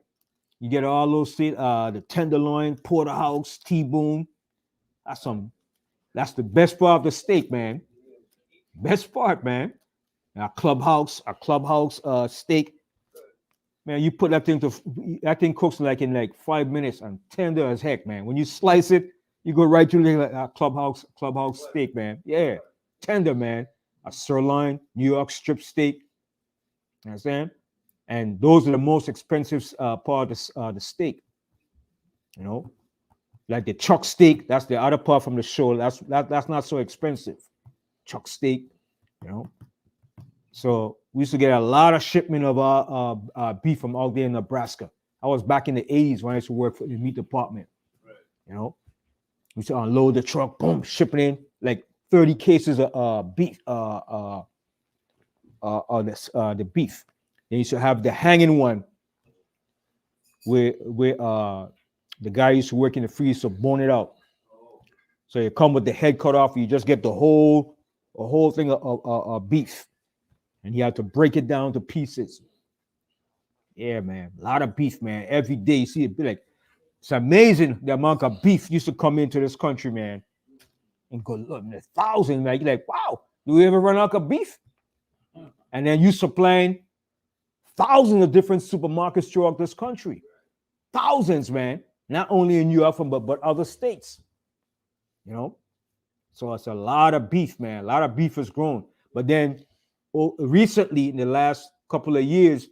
You get all those the tenderloin, porterhouse, T-bone. That's the best part of the steak, man. Best part, man. A clubhouse steak. Man, you put that thing cooks in 5 minutes and tender as heck, man. When you slice it, you go right to the clubhouse steak, man. Yeah, tender, man. A sirloin, New York strip steak. You understand? And those are the most expensive part of the steak. You know, like the chuck steak. That's the other part from the shoulder. That's not so expensive. Chuck steak, you know. So we used to get a lot of shipment of our beef from out there in Nebraska. I was back in the 80s when I used to work for the meat department. Right. You know, we used to unload the truck, boom, shipping in like 30 cases of beef, the beef. Then you should have the hanging one where the guy used to work in the freezer to bone it out. So you come with the head cut off, you just get a whole thing of beef. And you have to break it down to pieces. Yeah, man. A lot of beef, man. Every day you see it. Be like, it's amazing the amount of beef used to come into this country, man. And go, look, there's thousands, man. You're like, wow, do we ever run out of beef? And then you supplying thousands of different supermarkets throughout this country. Thousands, man. Not only in Europe, but other states. You know? So it's a lot of beef, man. A lot of beef has grown. But then recently, in the last couple of years,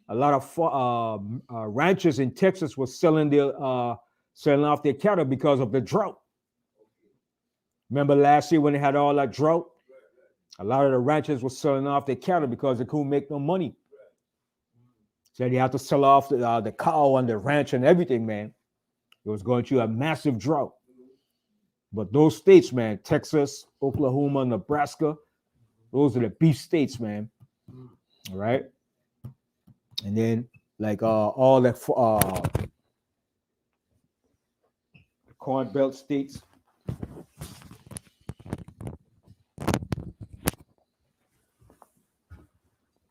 a lot of ranchers in Texas were selling off their cattle because of the drought. Remember last year when they had all that drought? A lot of the ranchers were selling off their cattle because they couldn't make no money. So they had to sell off the cow and the ranch and everything, man. It was going through a massive drought. But those states, man, Texas, Oklahoma, Nebraska, those are the beef states, man. All right. And then like all the Corn Belt states.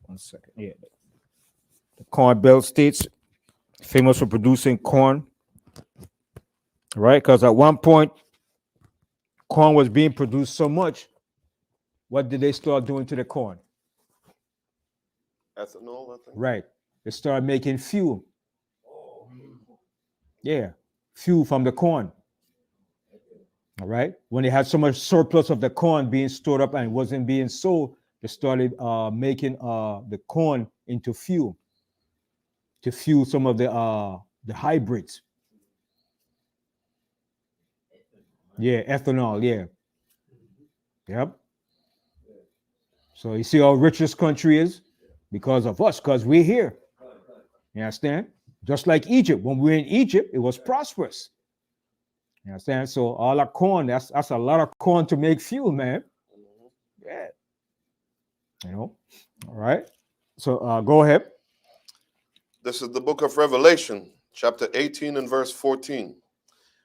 One second. Yeah. The Corn Belt states, famous for producing corn. Right? Because at one point, corn was being produced so much. What did they start doing to the corn? Ethanol, I think. Right. They started making fuel. Yeah. Fuel from the corn. All right. When they had so much surplus of the corn being stored up and wasn't being sold, they started making the corn into fuel to fuel some of the hybrids. Yeah, ethanol. Yeah. Yep. So you see how rich this country is because of us, because we're here. You understand? Just like Egypt. When we were in Egypt, it was prosperous. You understand? So all that corn, that's a lot of corn to make fuel, man. Yeah. You know? All right. So go ahead. This is the book of Revelation, chapter 18 and verse 14.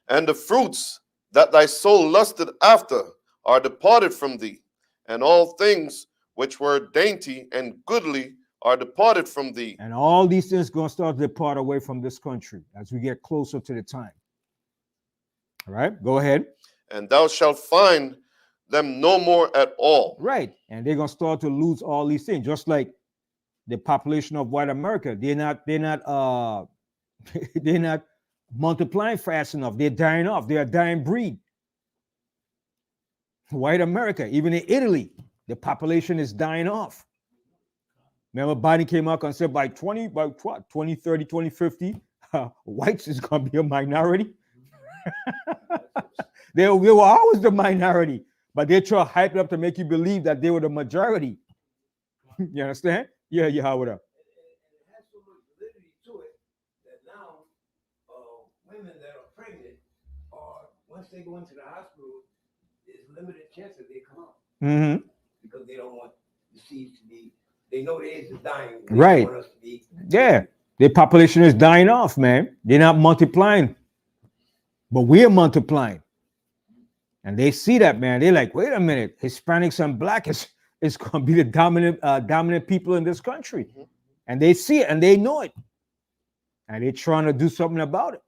And the fruits that thy soul lusted after are departed from thee, and all things which were dainty and goodly are departed from thee. And all these things going to start to depart away from this country as we get closer to the time. All right, go ahead. And thou shalt find them no more at all. Right, and they're going to start to lose all these things, just like the population of white America. They're not they're not multiplying fast enough. They're dying off. They're a dying breed. White America, even in Italy, the population is dying off. Remember, Biden came out and said by 2030, 2050, whites is going to be a minority. They were always the minority, but they try to hype it up to make you believe that they were the majority. You understand? Yeah, Howard up. And it has so much validity to it that now women that are pregnant are, once they go into the hospital, there's limited chance that they come out. Mm-hmm. Because they don't want the seeds to be, they know the eggs is dying. They Right. don't want us to be. Yeah, their population is dying off, man. They're not multiplying, but we're multiplying. And they see that, man. They're like, wait a minute, Hispanics and Black is going to be the dominant people in this country. Mm-hmm. And they see it and they know it. And they're trying to do something about it.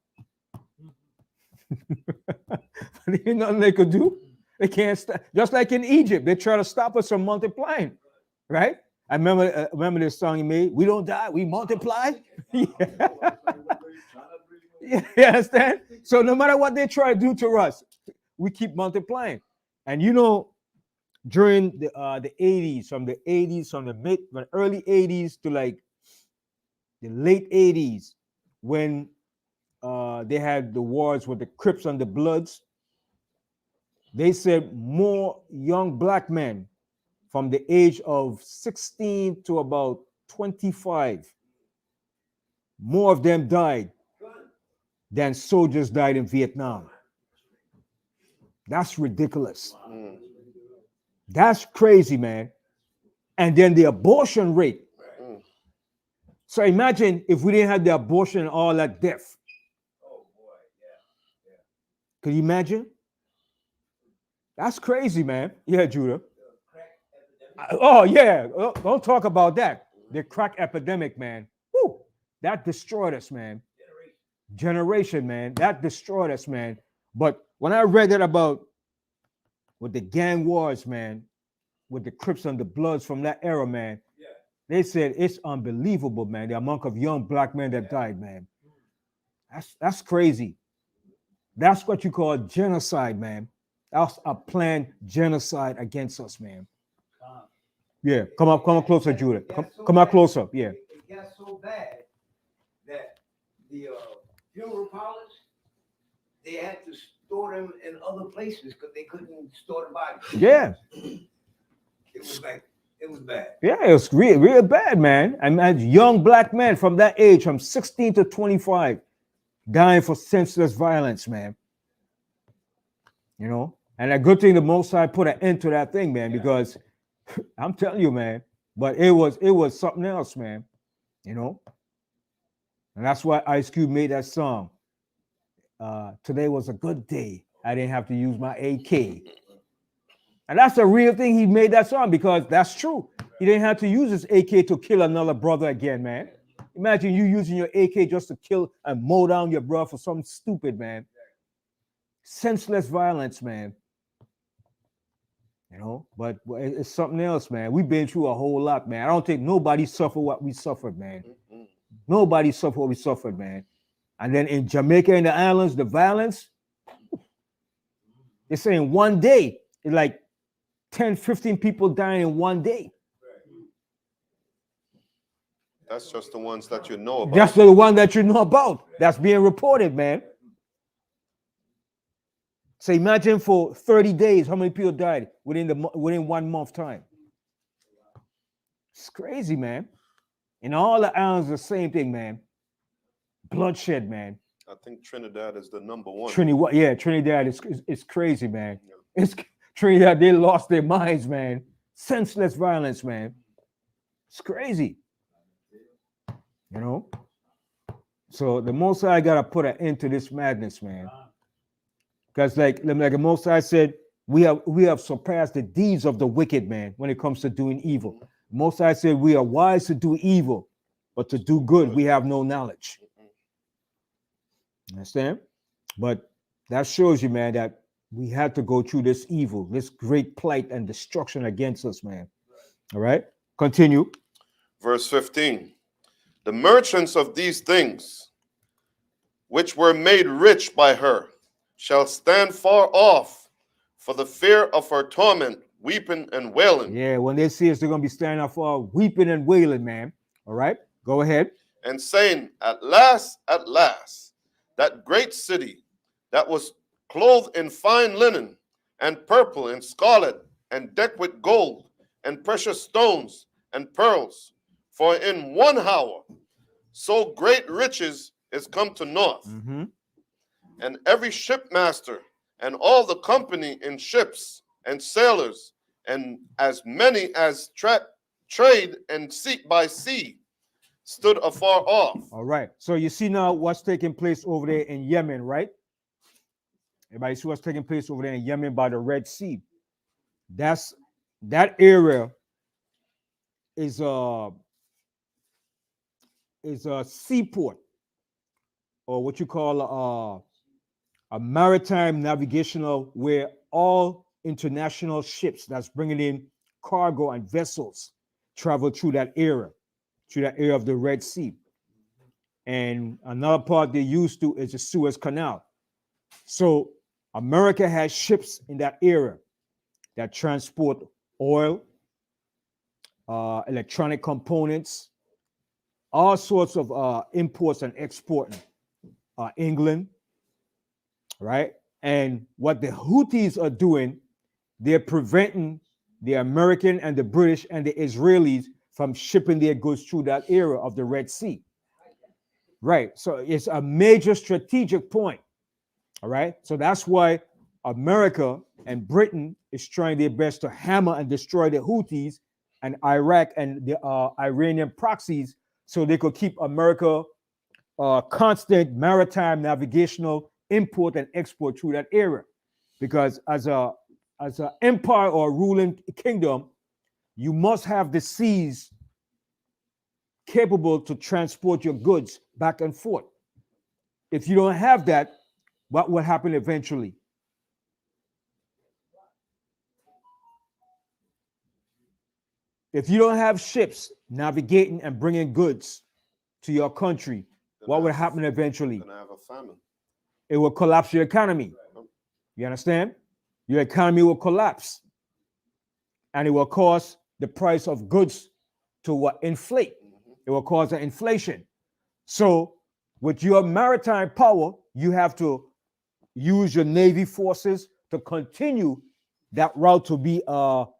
But ain't nothing they could do. They can't stop. Just like in Egypt, they try to stop us from multiplying, right? I remember this song he made, we don't die, we multiply. Yeah. Yeah, you understand? So no matter what they try to do to us, we keep multiplying. And you know, during the 80s, from the early 80s to like the late 80s, when they had the wars with the Crips and the Bloods, they said more young Black men from the age of 16 to about 25, more of them died than soldiers died in Vietnam. That's ridiculous. Mm. That's crazy, man. And then the abortion rate. Mm. So imagine if we didn't have the abortion and all that death. Oh boy, yeah. Could you imagine? That's crazy, man. Yeah, Judah. Oh, yeah. Don't talk about that. The crack epidemic, man. Woo. That destroyed us, man. Generation, man. That destroyed us, man. But when I read that about with the gang wars, man, with the Crips and the Bloods from that era, man, they said it's unbelievable, man. The amount of young black men that died, man. That's crazy. That's what you call genocide, man. That's a planned genocide against us, man. Yeah, come up closer, Judah. Come out closer. Yeah. It got so bad that the funeral parlors, they had to store them in other places because they couldn't store the bodies. Yeah. It was bad. Yeah, it was real bad, man. I mean, young black men from that age, from 16 to 25, dying for senseless violence, man. You know, and a good thing the Most High put an end to that thing, man, because I'm telling you, man, but it was something else, man. You know, and that's why Ice Cube made that song. Today was a good day. I didn't have to use my AK. And that's a real thing. He made that song because that's true. He didn't have to use his AK to kill another brother again, man. Imagine you using your AK just to kill and mow down your brother for something stupid, man. Senseless violence, man. You know, but it's something else, man. We've been through a whole lot, man. I don't think nobody suffered what we suffered, man. Nobody suffered what we suffered, man. And then in Jamaica and the islands, the violence, they're saying one day, it's like 10, 15 people dying in one day. That's just the ones that you know about. That's the one that you know about. That's being reported, man. So imagine for 30 days, how many people died within 1 month time. It's crazy, man. In all the islands, the same thing, man. Bloodshed, man. I think Trinidad is the number one. Trinidad is crazy, man. It's Trinidad, they lost their minds, man. Senseless violence, man. It's crazy. You know? So the Most High gotta put an end to this madness, man. Because like the Most High said, we have surpassed the deeds of the wicked, man, when it comes to doing evil. Most High said we are wise to do evil, but to do good, we have no knowledge. Understand? But that shows you, man, that we had to go through this evil, this great plight and destruction against us, man. All right? Continue. Verse 15. The merchants of these things, which were made rich by her, shall stand far off for the fear of her torment, weeping and wailing. Yeah, when they see us, they're going to be standing up for weeping and wailing, man. All right? Go ahead. And saying, at last, that great city that was clothed in fine linen and purple and scarlet and decked with gold and precious stones and pearls, for in 1 hour so great riches is come to naught. And every shipmaster and all the company in ships and sailors and as many as trade and seek by sea stood afar off. All right. So you see now what's taking place over there in Yemen, right? Everybody see what's taking place over there in Yemen by the Red Sea. That area is a seaport, or what you call a maritime navigational, where all international ships that's bringing in cargo and vessels travel through that area of the Red Sea. And another part they used to is the Suez Canal. So America has ships in that area that transport oil, electronic components, all sorts of imports and exporting. England, right? And what the Houthis are doing, they're preventing the American and the British and the Israelis from shipping their goods through that area of the Red Sea. Right. So it's a major strategic point. All right. So that's why America and Britain is trying their best to hammer and destroy the Houthis and Iraq and the Iranian proxies, so they could keep America constant maritime navigational import and export through that area. Because as an empire or ruling kingdom, you must have the seas capable to transport your goods back and forth. If you don't have that, what will happen eventually? If you don't have ships navigating and bringing goods to your country, what will happen eventually? Gonna have a famine. It will collapse your economy. You understand? Your economy will collapse. And it will cause the price of goods to inflate. It will cause an inflation. So with your maritime power, you have to use your Navy forces to continue that route to be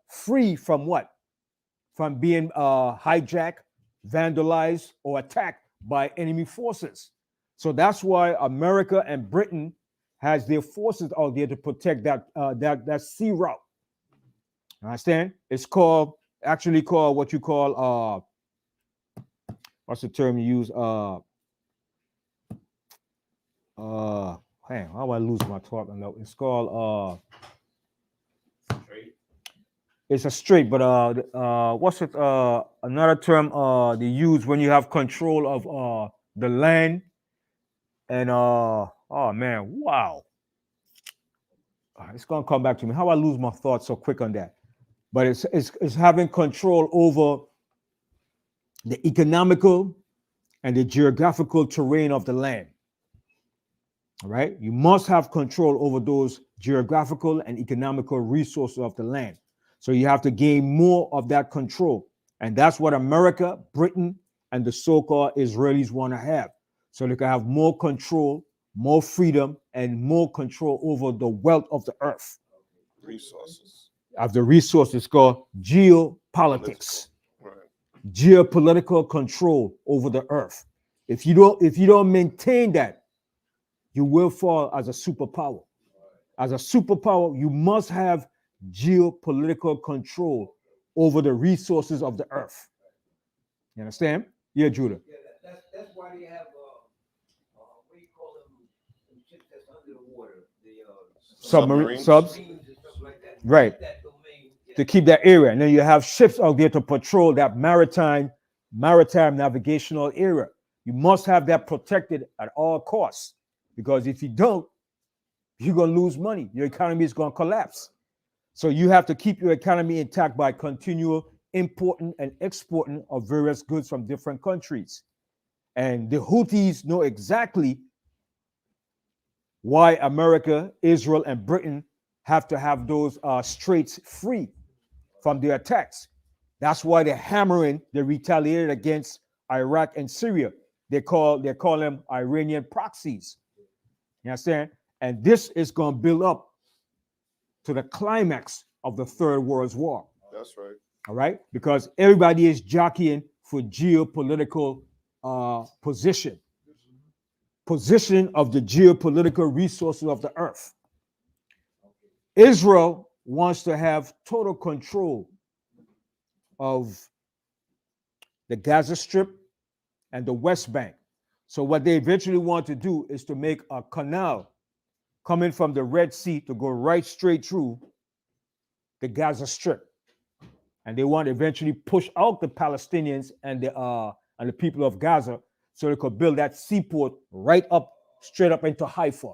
free from what? From being hijacked, vandalized, or attacked by enemy forces. So that's why America and Britain has their forces out there to protect that sea route. Understand? It's actually called what you call what's the term you use? Hang, how do I lose my talk? It's called it's a strait, but what's it? Another term they use when you have control of the land and oh man, wow. It's gonna come back to me. How I lose my thoughts so quick on that? But it's having control over the economical and the geographical terrain of the land. All right, you must have control over those geographical and economical resources of the land. So you have to gain more of that control. And that's what America, Britain, and the so-called Israelis want to have. So they can have more control, more freedom, and more control over the wealth of the earth. Resources. Of the resources called geopolitics. Right. Geopolitical control over the earth. If you don't maintain that, you will fall as a superpower. As a superpower, you must have geopolitical control over the resources of the earth. You understand? Yeah, Judah. Yeah, that's why they have what do you call them ships that's under the water, the Submarine Submarines. subs. submarines and stuff like that. Right. That domain, yeah. To keep that area. And then you have ships out there to patrol that maritime navigational area. You must have that protected at all costs. Because if you don't, you're going to lose money. Your economy is going to collapse. So you have to keep your economy intact by continual importing and exporting of various goods from different countries. And the Houthis know exactly why America, Israel, and Britain have to have those straits free from their attacks. That's why they're hammering, they retaliated against Iraq and Syria. They call them Iranian proxies. You understand? And this is going to build up to the climax of the Third World War. That's right. All right? Because everybody is jockeying for geopolitical position of the geopolitical resources of the earth. Israel wants to have total control of the Gaza Strip and the West Bank. So what they eventually want to do is to make a canal coming from the Red Sea to go right straight through the Gaza Strip. And they want to eventually push out the Palestinians and the people of Gaza so they could build that seaport right up, straight up into Haifa.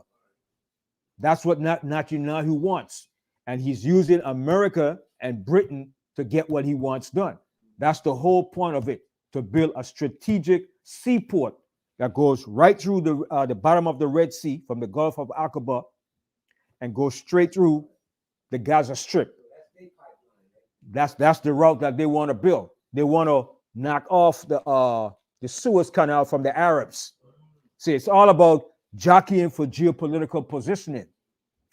That's what Netanyahu wants. And he's using America and Britain to get what he wants done. That's the whole point of it, to build a strategic seaport that goes right through the bottom of the Red Sea from the Gulf of Aqaba and goes straight through the Gaza Strip. That's the route that they want to build. They want to knock off the Suez Canal from the Arabs. See, it's all about jockeying for geopolitical positioning.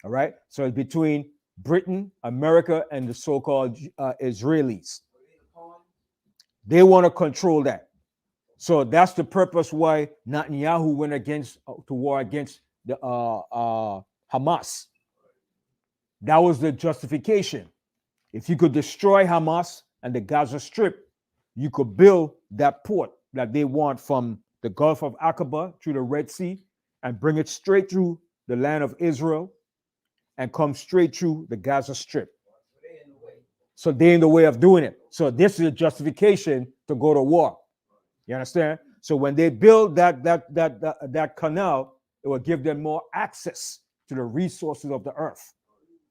All right. So it's between Britain, America, and the so-called Israelis. They want to control that. So that's the purpose why Netanyahu went to war against the Hamas. That was the justification. If you could destroy Hamas and the Gaza Strip, you could build that port that they want from the Gulf of Aqaba through the Red Sea and bring it straight through the land of Israel and come straight through the Gaza Strip. So they're in the way of doing it. So this is a justification to go to war. You understand? So when they build that canal, it will give them more access to the resources of the earth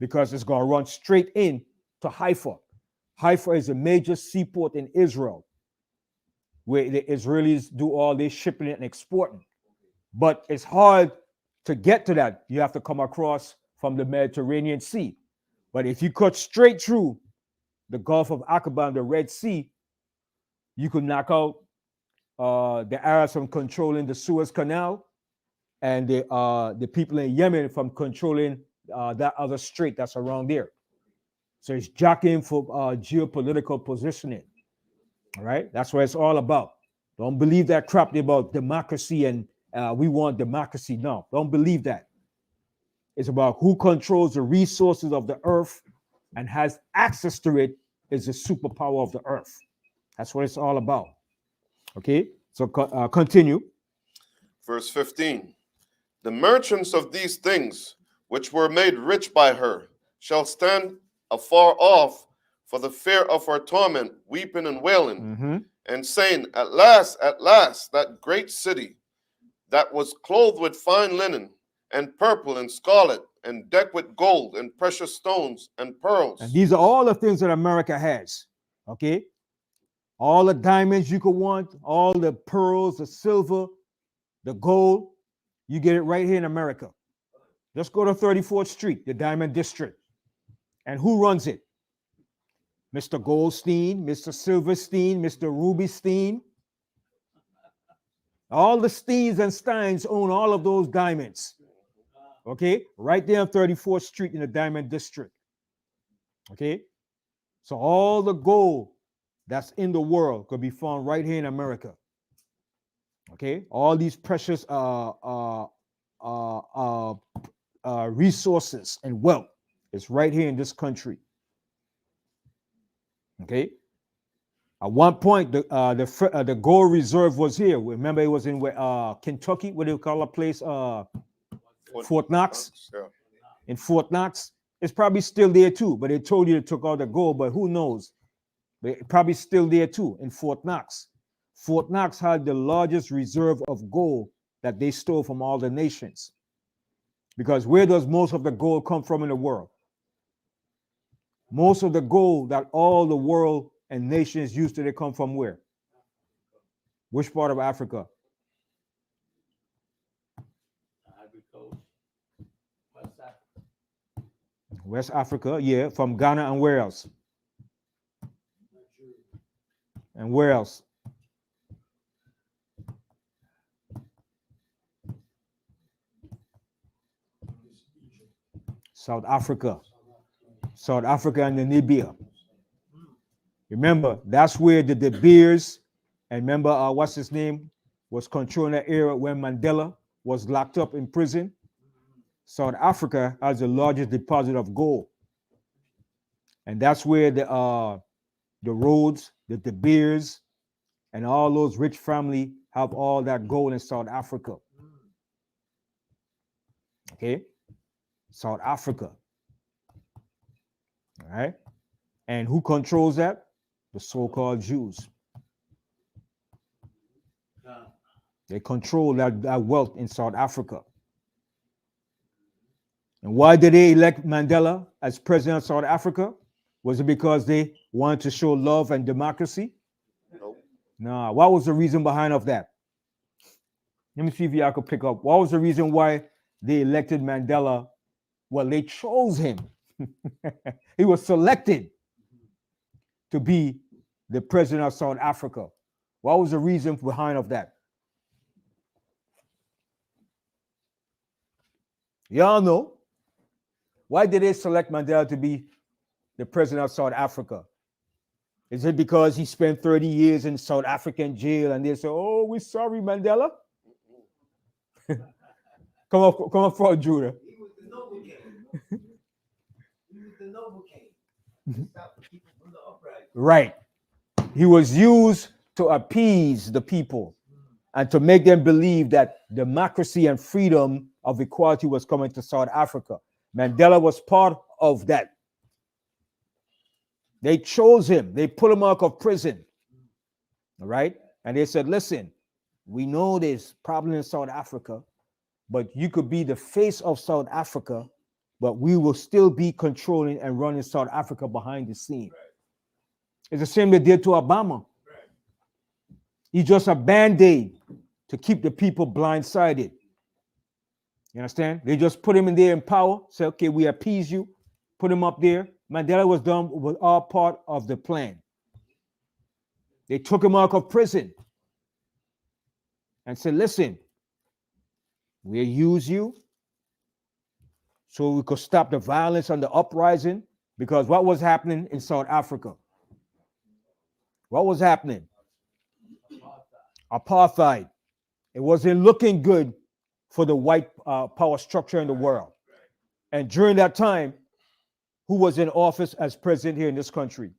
because it's going to run straight in to Haifa. Haifa is a major seaport in Israel where the Israelis do all this shipping and exporting. But it's hard to get to that. You have to come across from the Mediterranean Sea. But if you cut straight through the Gulf of Aqaba and the Red Sea, you could knock out the Arabs from controlling the Suez Canal and the people in Yemen from controlling that other strait that's around there. So it's jockeying for geopolitical positioning. All right, that's what it's all about. Don't believe that crap about democracy and we want democracy. No, don't believe that. It's about who controls the resources of the earth and has access to it is the superpower of the earth. That's what it's all about. Okay, so continue. Verse 15. The merchants of these things, which were made rich by her, shall stand afar off for the fear of her torment, weeping and wailing, and saying, at last, that great city that was clothed with fine linen and purple and scarlet and decked with gold and precious stones and pearls. And these are all the things that America has. Okay, all the diamonds you could want, all the pearls, the silver, the gold, you get it right here in America. Just go to 34th Street, the Diamond District. And who runs it? Mr. Goldstein, Mr. Silverstein, Mr. Rubystein. All the Steens and Steins own all of those diamonds. Okay, right there on 34th Street in the Diamond District. Okay, so all the gold that's in the world could be found right here in America. Okay, all these precious resources and wealth is right here in this country. Okay, at one point the gold reserve was here. Remember, it was in Kentucky. What do you call a place? Fort Knox. Yeah. In Fort Knox, it's probably still there too. But they told you they took all the gold, but who knows? It's probably still there too in Fort Knox. Fort Knox had the largest reserve of gold that they stole from all the nations. Because where does most of the gold come from in the world? Most of the gold that all the world and nations use today come from where? Which part of Africa? West Africa, yeah. From Ghana and where else? And where else? South Africa. South Africa and Namibia. Remember, that's where the De Beers and remember what's his name was controlling that area when Mandela was locked up in prison. South Africa has the largest deposit of gold. And that's where the Rhodes, the De Beers, and all those rich family have all that gold in South Africa. Okay? South Africa. All right? And who controls that? The so-called Jews. They control that wealth in South Africa. And why did they elect Mandela as president of South Africa? Was it because they wanted to show love and democracy? Nope. No. What was the reason behind of that? Let me see if y'all could pick up. What was the reason why they elected Mandela? Well, they chose him. He was selected to be the president of South Africa. What was the reason behind of that? Y'all know. Why did they select Mandela to be the president of South Africa? Is it because he spent 30 years in South African jail and they say, oh, we're sorry, Mandela? Come up front, Judah. He was the noble king. He was the noble king. To stop the people from the uprising. Right. He was used to appease the people and to make them believe that democracy and freedom of equality was coming to South Africa. Mandela was part of that. They chose him. They put him out of prison. All right? And they said, listen, we know there's problem in South Africa, but you could be the face of South Africa, but we will still be controlling and running South Africa behind the scene. It's the same they did to Obama. He's just a band-aid to keep the people blindsided. You understand? They just put him in there in power, say, okay, we appease you, put him up there. Mandela was done with all part of the plan. They took him out of prison and said, listen, we'll use you so we could stop the violence and the uprising, because what was happening in South Africa? What was happening? Apartheid. It wasn't looking good for the white power structure in the world. And during that time, who was in office as president here in this country?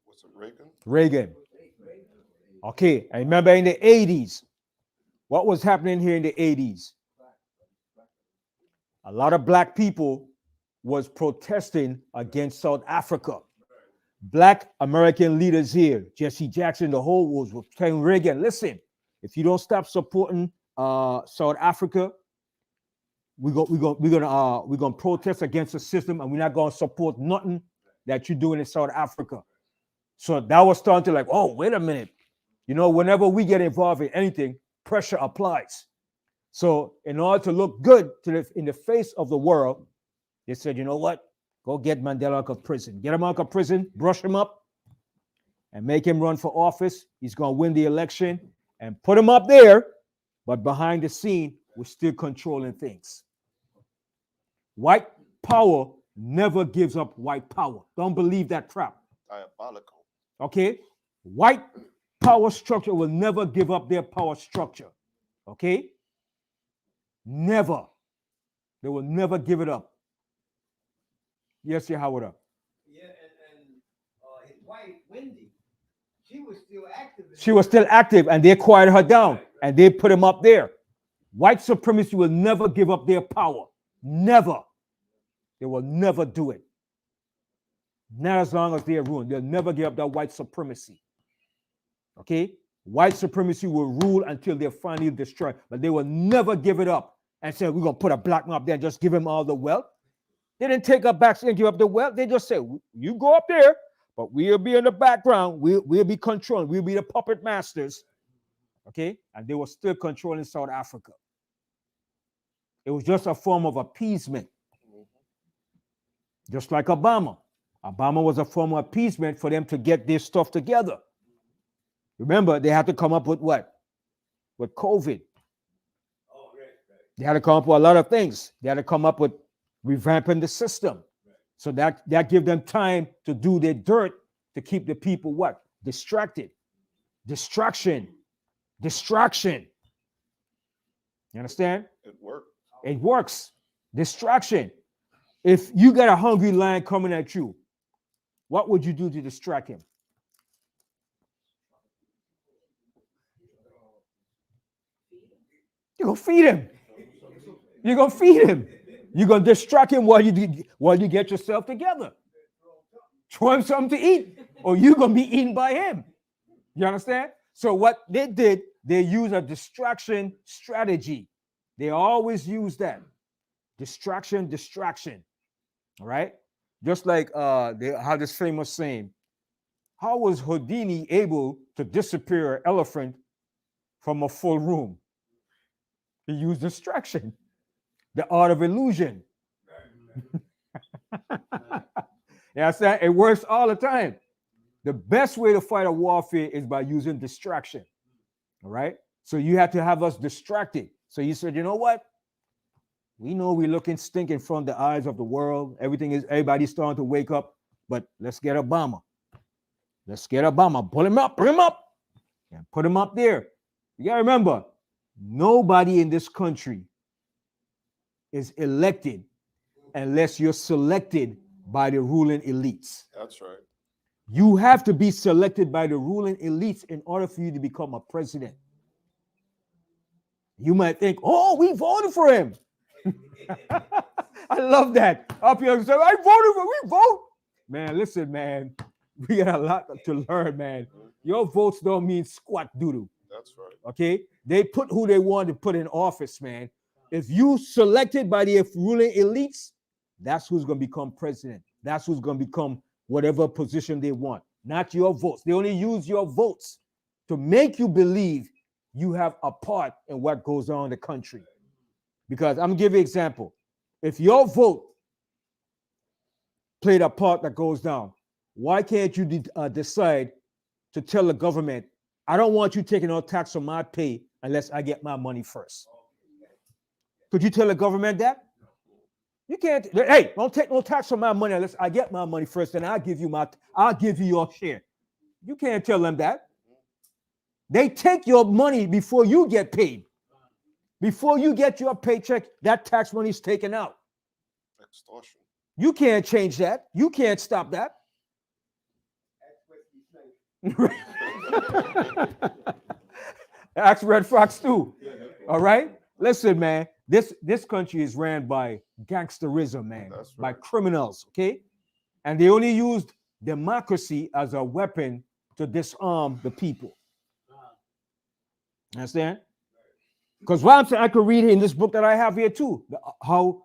Was it Reagan? Reagan. Okay, I remember in the 80s, what was happening here in the 80s? A lot of black people was protesting against South Africa. Black American leaders here, Jesse Jackson, the whole was telling Reagan, listen, if you don't stop supporting South Africa, we're gonna protest against the system, and we're not gonna support nothing that you're doing in South Africa. So that was starting to like, oh, wait a minute. You know, whenever we get involved in anything, pressure applies. So in order to look good in the face of the world, they said, you know what? Go get Mandela out of prison. Get him out of prison, brush him up, and make him run for office. He's going to win the election, and put him up there, but behind the scene, we're still controlling things. White power never gives up white power. Don't believe that crap. Diabolical. Okay? White power structure will never give up their power structure. Okay? Never. They will never give it up. Yes, yeah, Howard. Yeah, and his wife, Wendy, she was still active. She was still active, and they quieted her down, and they put him up there. White supremacy will never give up their power. Never. They will never do it. Not as long as they're ruined. They'll never give up that white supremacy. Okay? White supremacy will rule until they're finally destroyed, but they will never give it up and say, we're going to put a black man up there and just give him all the wealth. They didn't take up back and give up the wealth. They just say, you go up there, but we'll be in the background. We'll be controlling. We'll be the puppet masters. Okay? And they were still controlling South Africa. It was just a form of appeasement. Just like Obama. Obama was a form of appeasement for them to get their stuff together. Remember, they had to come up with what? With COVID. Oh, right. They had to come up with a lot of things. They had to come up with revamping the system. So that give them time to do their dirt to keep the people what? Distracted. Distraction. Distraction. You understand? It worked. It works. Distraction. If you got a hungry lion coming at you, what would you do to distract him? You're gonna feed him. You're gonna feed him. You're gonna distract him while you get yourself together. Throw him something to eat, or you're gonna be eaten by him. You understand? So what they did, they used a distraction strategy. They always use that. Distraction. All right? Just like they have this famous saying, how was Houdini able to disappear an elephant from a full room? He used distraction, the art of illusion. Yeah, it works all the time. The best way to fight a warfare is by using distraction. All right? So you have to have us distracted. So you said, you know what? We know we're looking stink in front of the eyes of the world. Everybody's starting to wake up, but let's get Obama. Let's get Obama. Pull him up, bring him up, and put him up there. You gotta remember, nobody in this country is elected unless you're selected by the ruling elites. That's right. You have to be selected by the ruling elites in order for you to become a president. You might think, oh, we voted for him. I love that. Up here, say, I voted for, we vote. Man, listen, man. We got a lot to learn, man. Your votes don't mean squat doodle. That's right. Okay? They put who they want to put in office, man. If you selected by the ruling elites, that's who's going to become president. That's who's going to become whatever position they want, not your votes. They only use your votes to make you believe you have a part in what goes on in the country. Because I'm going to give you an example. If your vote played a part that goes down, why can't you decide to tell the government, I don't want you taking no tax on my pay unless I get my money first? Could you tell the government that? You can't. Hey, don't take no tax on my money unless I get my money first, and I'll give you your share. You can't tell them that. They take your money before you get paid. Before you get your paycheck, that tax money is taken out. Extortion. You can't change that. You can't stop that. Ask Red Fox too. All right. Listen, man. This country is ran by gangsterism, man. That's By right. criminals. Okay, and they only used democracy as a weapon to disarm the people. Understand? Because what I'm saying, I could read in this book that I have here too, how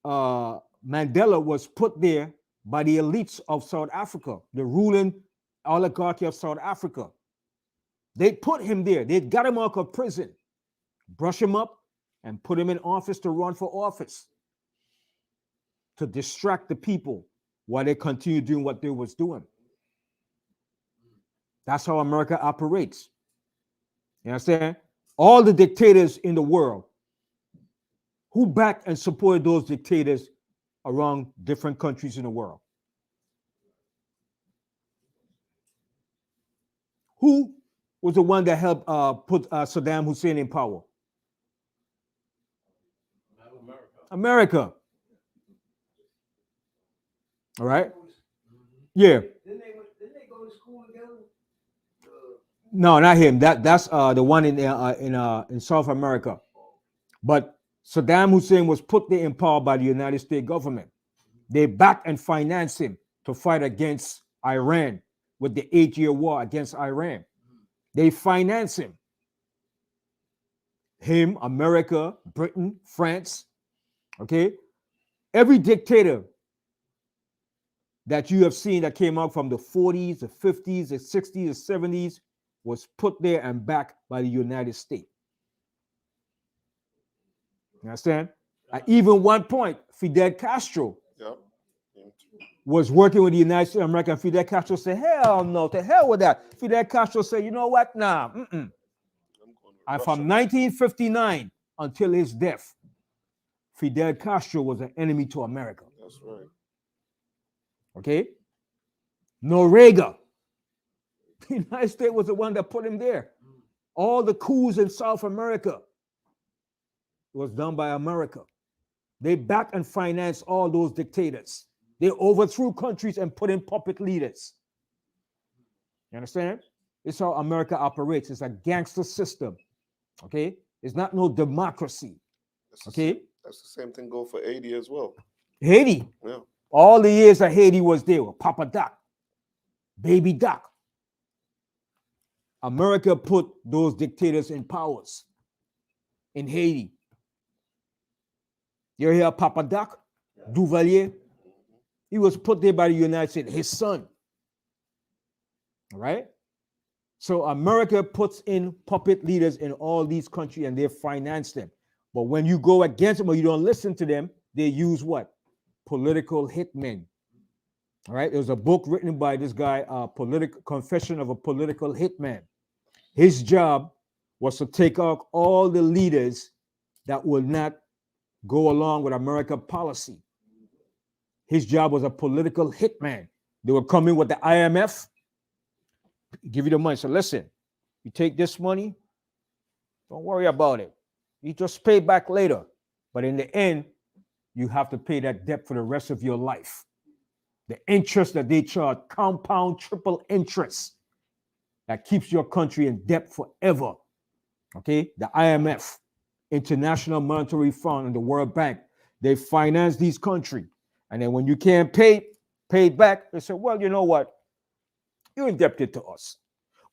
Mandela was put there by the elites of South Africa, the ruling oligarchy of South Africa. They put him there. They got him out of prison, brush him up, and put him in office to run for office, to distract the people while they continue doing what they was doing. That's how America operates. You understand? All the dictators in the world, who backed and supported those dictators around different countries in the world? Who was the one that helped put Saddam Hussein in power? America. All right? Yeah. Didn't they go to school together? No, not him. That's the one in South America. But Saddam Hussein was put there in power by the United States government. They backed and financed him to fight against Iran with the 8-year war against Iran. They financed him. Him, America, Britain, France. Okay? Every dictator that you have seen that came out from the 40s, the 50s, the 60s, the 70s was put there and backed by the United States. You understand? At even one point, Fidel Castro Yep. was working with the United States of America, and Fidel Castro said, hell no, to hell with that. Fidel Castro said, you know what? Nah. I'm going to And Russia. from 1959 until his death, Fidel Castro was an enemy to America. That's right. Okay? Noriega. The United States was the one that put him there. All the coups in South America was done by America. They backed and financed all those dictators. They overthrew countries and put in puppet leaders. You understand? It's how America operates. It's a gangster system. Okay? It's not no democracy. Okay? That's the same thing go for Haiti as well. Haiti. Yeah. All the years that Haiti was there with Papa Doc, Baby Doc. America put those dictators in powers in Haiti. You hear Papa Doc, Duvalier? He was put there by the United States, his son. All right? So America puts in puppet leaders in all these countries and they finance them. But when you go against them or you don't listen to them, they use what? Political hitmen. All right? There was a book written by this guy, Confession of a Political Hitman. His job was to take out all the leaders that would not go along with American policy. His job was a political hitman. They would come in with the IMF, give you the money. So listen, you take this money, don't worry about it. You just pay back later. But in the end, you have to pay that debt for the rest of your life. The interest that they charge, compound triple interest, that keeps your country in debt forever. Okay? The IMF, International Monetary Fund, and the World Bank, they finance these countries. And then when you can't pay, paid back. They said, well, you know what? You're indebted to us.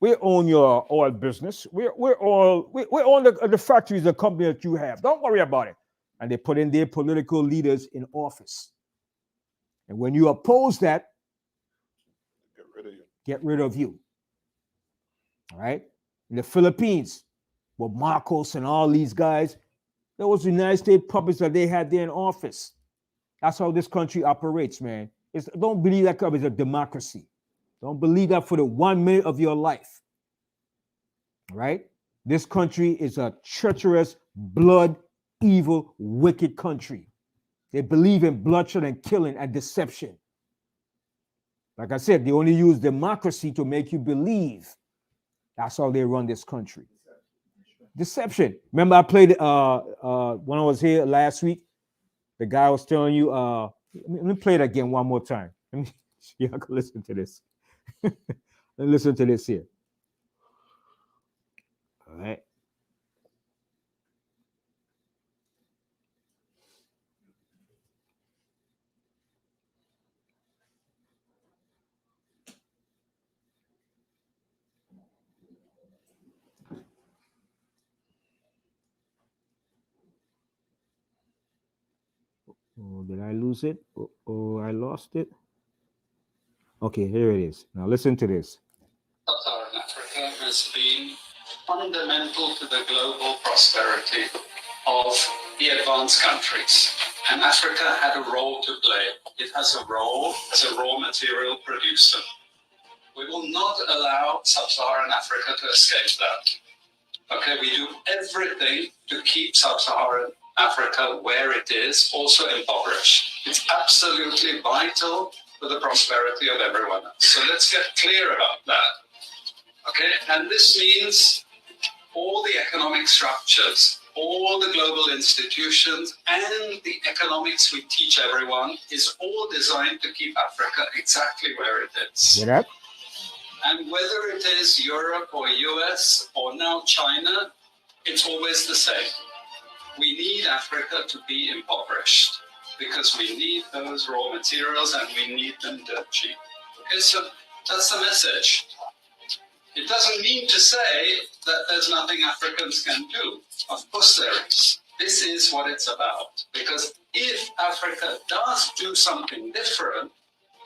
We own your oil business. We own the factories, the company that you have. Don't worry about it. And they put in their political leaders in office. And when you oppose that, Get rid of you. get rid of you. All right? In the Philippines, with Marcos and all these guys, there was United States puppets that they had there in office. That's how this country operates, man. Don't believe that is a democracy. Don't believe that for the 1 minute of your life. Right? This country is a treacherous, blood, evil, wicked country. They believe in bloodshed and killing and deception. Like I said, they only use democracy to make you believe. That's how they run this country. Deception. Remember, I played when I was here last week. The guy was telling you. Let me play it again one more time. Let me see. I can listen to this. Listen to this here. All right. Oh, did I lose it? Oh, I lost it. Okay, here it is. Now listen to this. Sub-Saharan Africa has been fundamental to the global prosperity of the advanced countries. And Africa had a role to play. It has a role as a raw material producer. We will not allow Sub-Saharan Africa to escape that. Okay, we do everything to keep Sub-Saharan Africa where it is, also impoverished. It's absolutely vital for the prosperity of everyone else. So let's get clear about that. Okay, and this means all the economic structures, all the global institutions, and the economics we teach everyone is all designed to keep Africa exactly where it is. Get up. And whether it is Europe or US or now China, it's always the same. We need Africa to be impoverished because we need those raw materials and we need them dirt cheap. Okay, so that's the message. It doesn't mean to say that there's nothing Africans can do. Of course there is. This is what it's about. Because if Africa does do something different,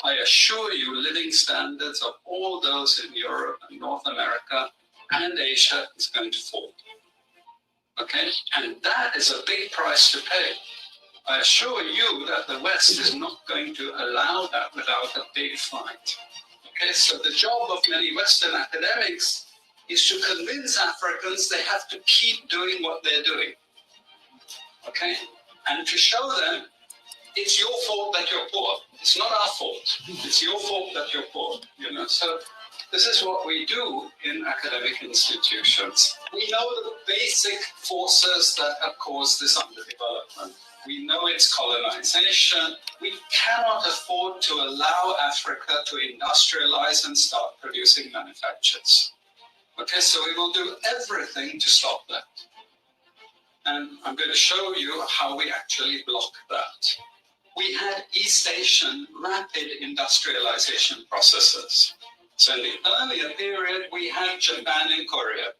I assure you living standards of all those in Europe and North America and Asia is going to fall. Okay? And that is a big price to pay. I assure you that the West is not going to allow that without a big fight. Okay, so the job of many Western academics is to convince Africans they have to keep doing what they're doing. Okay, and to show them it's your fault that you're poor. It's not our fault. It's your fault that you're poor. You know, so this is what we do in academic institutions. We know the basic forces that have caused this underdevelopment. We know it's colonization. We cannot afford to allow Africa to industrialize and start producing manufacturers. Okay, so we will do everything to stop that. And I'm going to show you how we actually block that. We had East Asian rapid industrialization processes. So in the earlier period, we had Japan and Korea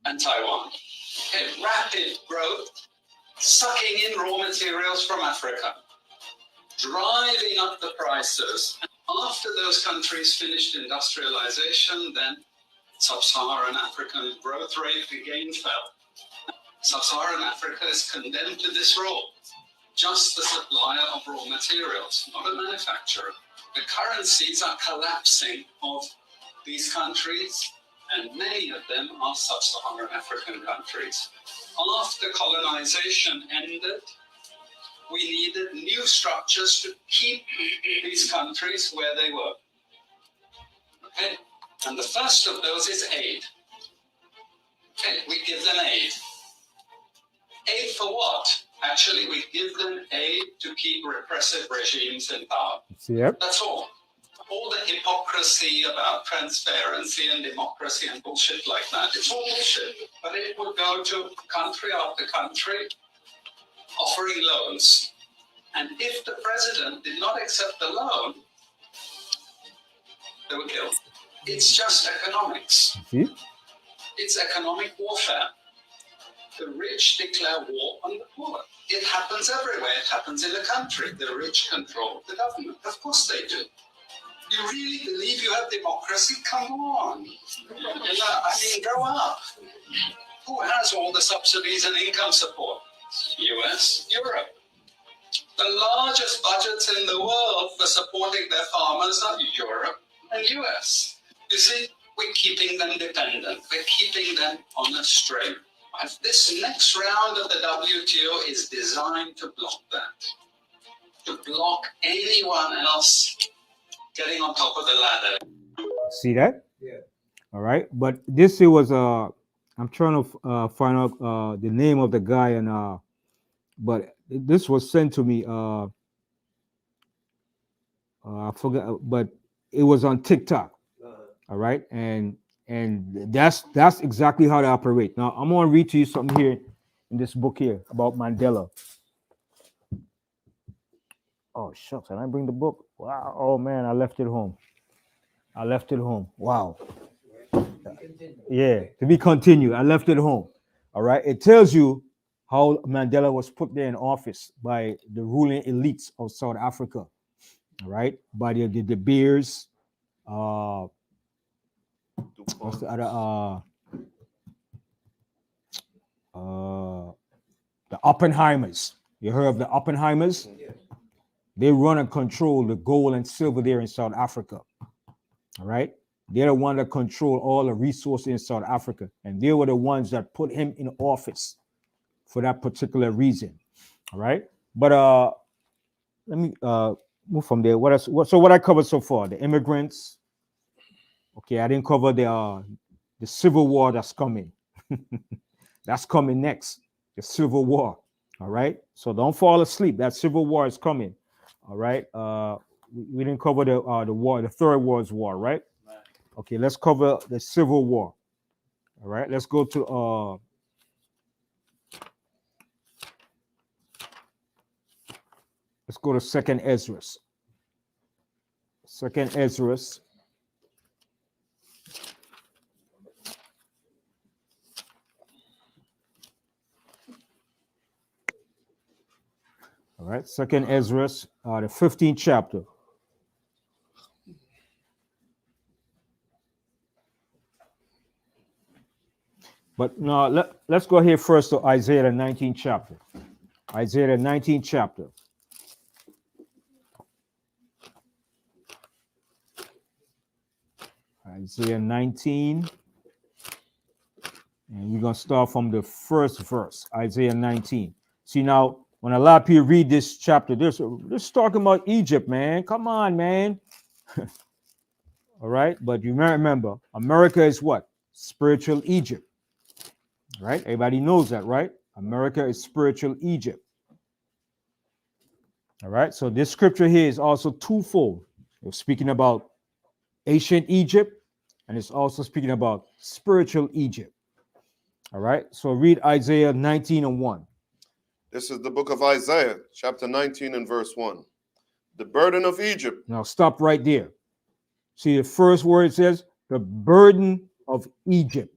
and Taiwan. Okay, rapid growth, sucking in raw materials from Africa, driving up the prices. After those countries finished industrialization, then Sub-Saharan African growth rate again fell. Sub-Saharan Africa is condemned to this role, just the supplier of raw materials, not a manufacturer. The currencies are collapsing of these countries, and many of them are Sub-Saharan African countries. After colonization ended, we needed new structures to keep these countries where they were. Okay? And the first of those is aid. Okay, we give them aid. Aid for what? Actually, we give them aid to keep repressive regimes in power. Yep. That's all. All the hypocrisy about transparency and democracy and bullshit like that, it's all bullshit. But it would go to country after country offering loans. And if the president did not accept the loan, they were killed. It's just economics. See? It's economic warfare. The rich declare war on the poor. It happens everywhere. It happens in the country. The rich control the government. Of course they do. You really believe you have democracy? Come on. Grow up. Who has all the subsidies and income support? US, Europe. The largest budgets in the world for supporting their farmers are Europe and US. You see, we're keeping them dependent. We're keeping them on a string. And this next round of the WTO is designed to block that. To block anyone else getting on top of the ladder. See that? Yeah. All right. But this it was I'm trying to find out the name of the guy, and but this was sent to me. I forgot, but it was on TikTok. All right, and that's exactly how they operate. Now I'm gonna read to you something here in this book here about Mandela. Oh shucks, and I bring the book. Wow. Oh man, I left it home. Wow. Yeah, to be continued. I left it home. All right. It tells you how Mandela was put there in office by the ruling elites of South Africa. All right. By the Beers, what's the other? The Oppenheimers. You heard of the Oppenheimers? They run and control the gold and silver there in South Africa. All right. They're the one that control all the resources in South Africa. And they were the ones that put him in office for that particular reason. All right. But let me move from there. So what I covered so far? The immigrants. Okay, I didn't cover the civil war that's coming. That's coming next. The civil war. All right. So don't fall asleep. That civil war is coming. All right. We didn't cover the war, the Third World War, right? Okay, let's cover the Civil War. All right, let's go to Second Ezra. Second Ezra. All right, Second Ezra, the 15th chapter. But no, let's go here first to Isaiah the 19th chapter. Isaiah the 19th chapter. Isaiah 19. And we're going to start from the first verse, Isaiah 19. See, now, when a lot of people read this chapter, they're talking about Egypt, man. Come on, man. All right? But you remember, America is what? Spiritual Egypt. Right? Everybody knows that, right? America is spiritual Egypt. All right? So this scripture here is also twofold. It's speaking about ancient Egypt, and it's also speaking about spiritual Egypt. All right? So read Isaiah 19 and 1. This is the book of Isaiah, chapter 19 and verse 1. The burden of Egypt. Now stop right there. See, the first word says, the burden of Egypt.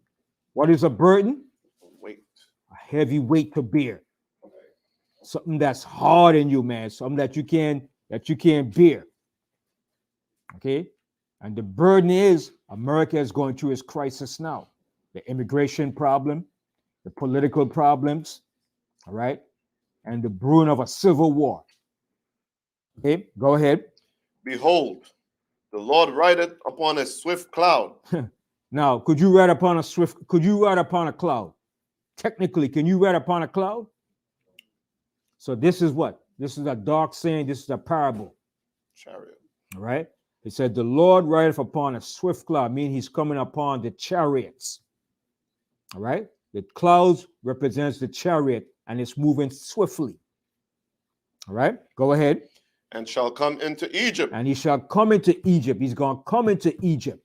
What is a burden? Weight. A heavy weight to bear. Something that's hard in you, man. Something that you can't bear. Okay? And the burden is America is going through its crisis now. The immigration problem, the political problems, all right? And the brewing of a civil war. Okay, go ahead. Behold, the Lord rideth upon a swift cloud. Now, could you ride upon a cloud? Technically, can you ride upon a cloud? So this is what? This is a dark saying. This is a parable. Chariot. All right. It said, the Lord rideth upon a swift cloud, meaning he's coming upon the chariots. All right. The clouds represents the chariot and it's moving swiftly. All right. Go ahead. And shall come into Egypt. And he shall come into Egypt. He's going to come into Egypt.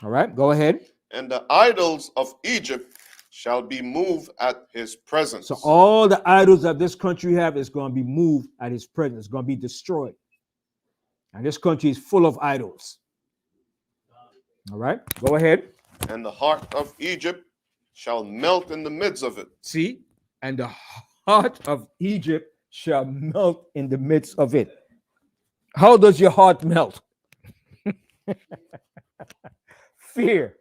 All right. Go ahead. And the idols of Egypt shall be moved at his presence. So all the idols that this country have is going to be moved at his presence. It's going to be destroyed. And this country is full of idols. All right, go ahead. And the heart of Egypt shall melt in the midst of it. See? And the heart of Egypt shall melt in the midst of it. How does your heart melt? Fear.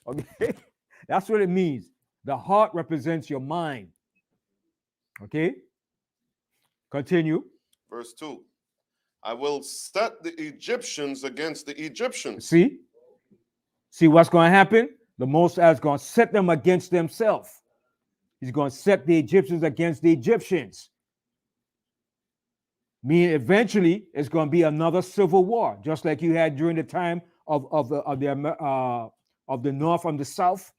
Okay? That's what it means. The heart represents your mind. Okay? Continue. Verse 2. I will set the Egyptians against the Egyptians. See? See what's going to happen? The Most High is going to set them against themselves. He's going to set the Egyptians against the Egyptians. Meaning eventually it's going to be another civil war, just like you had during the time of the North and the South.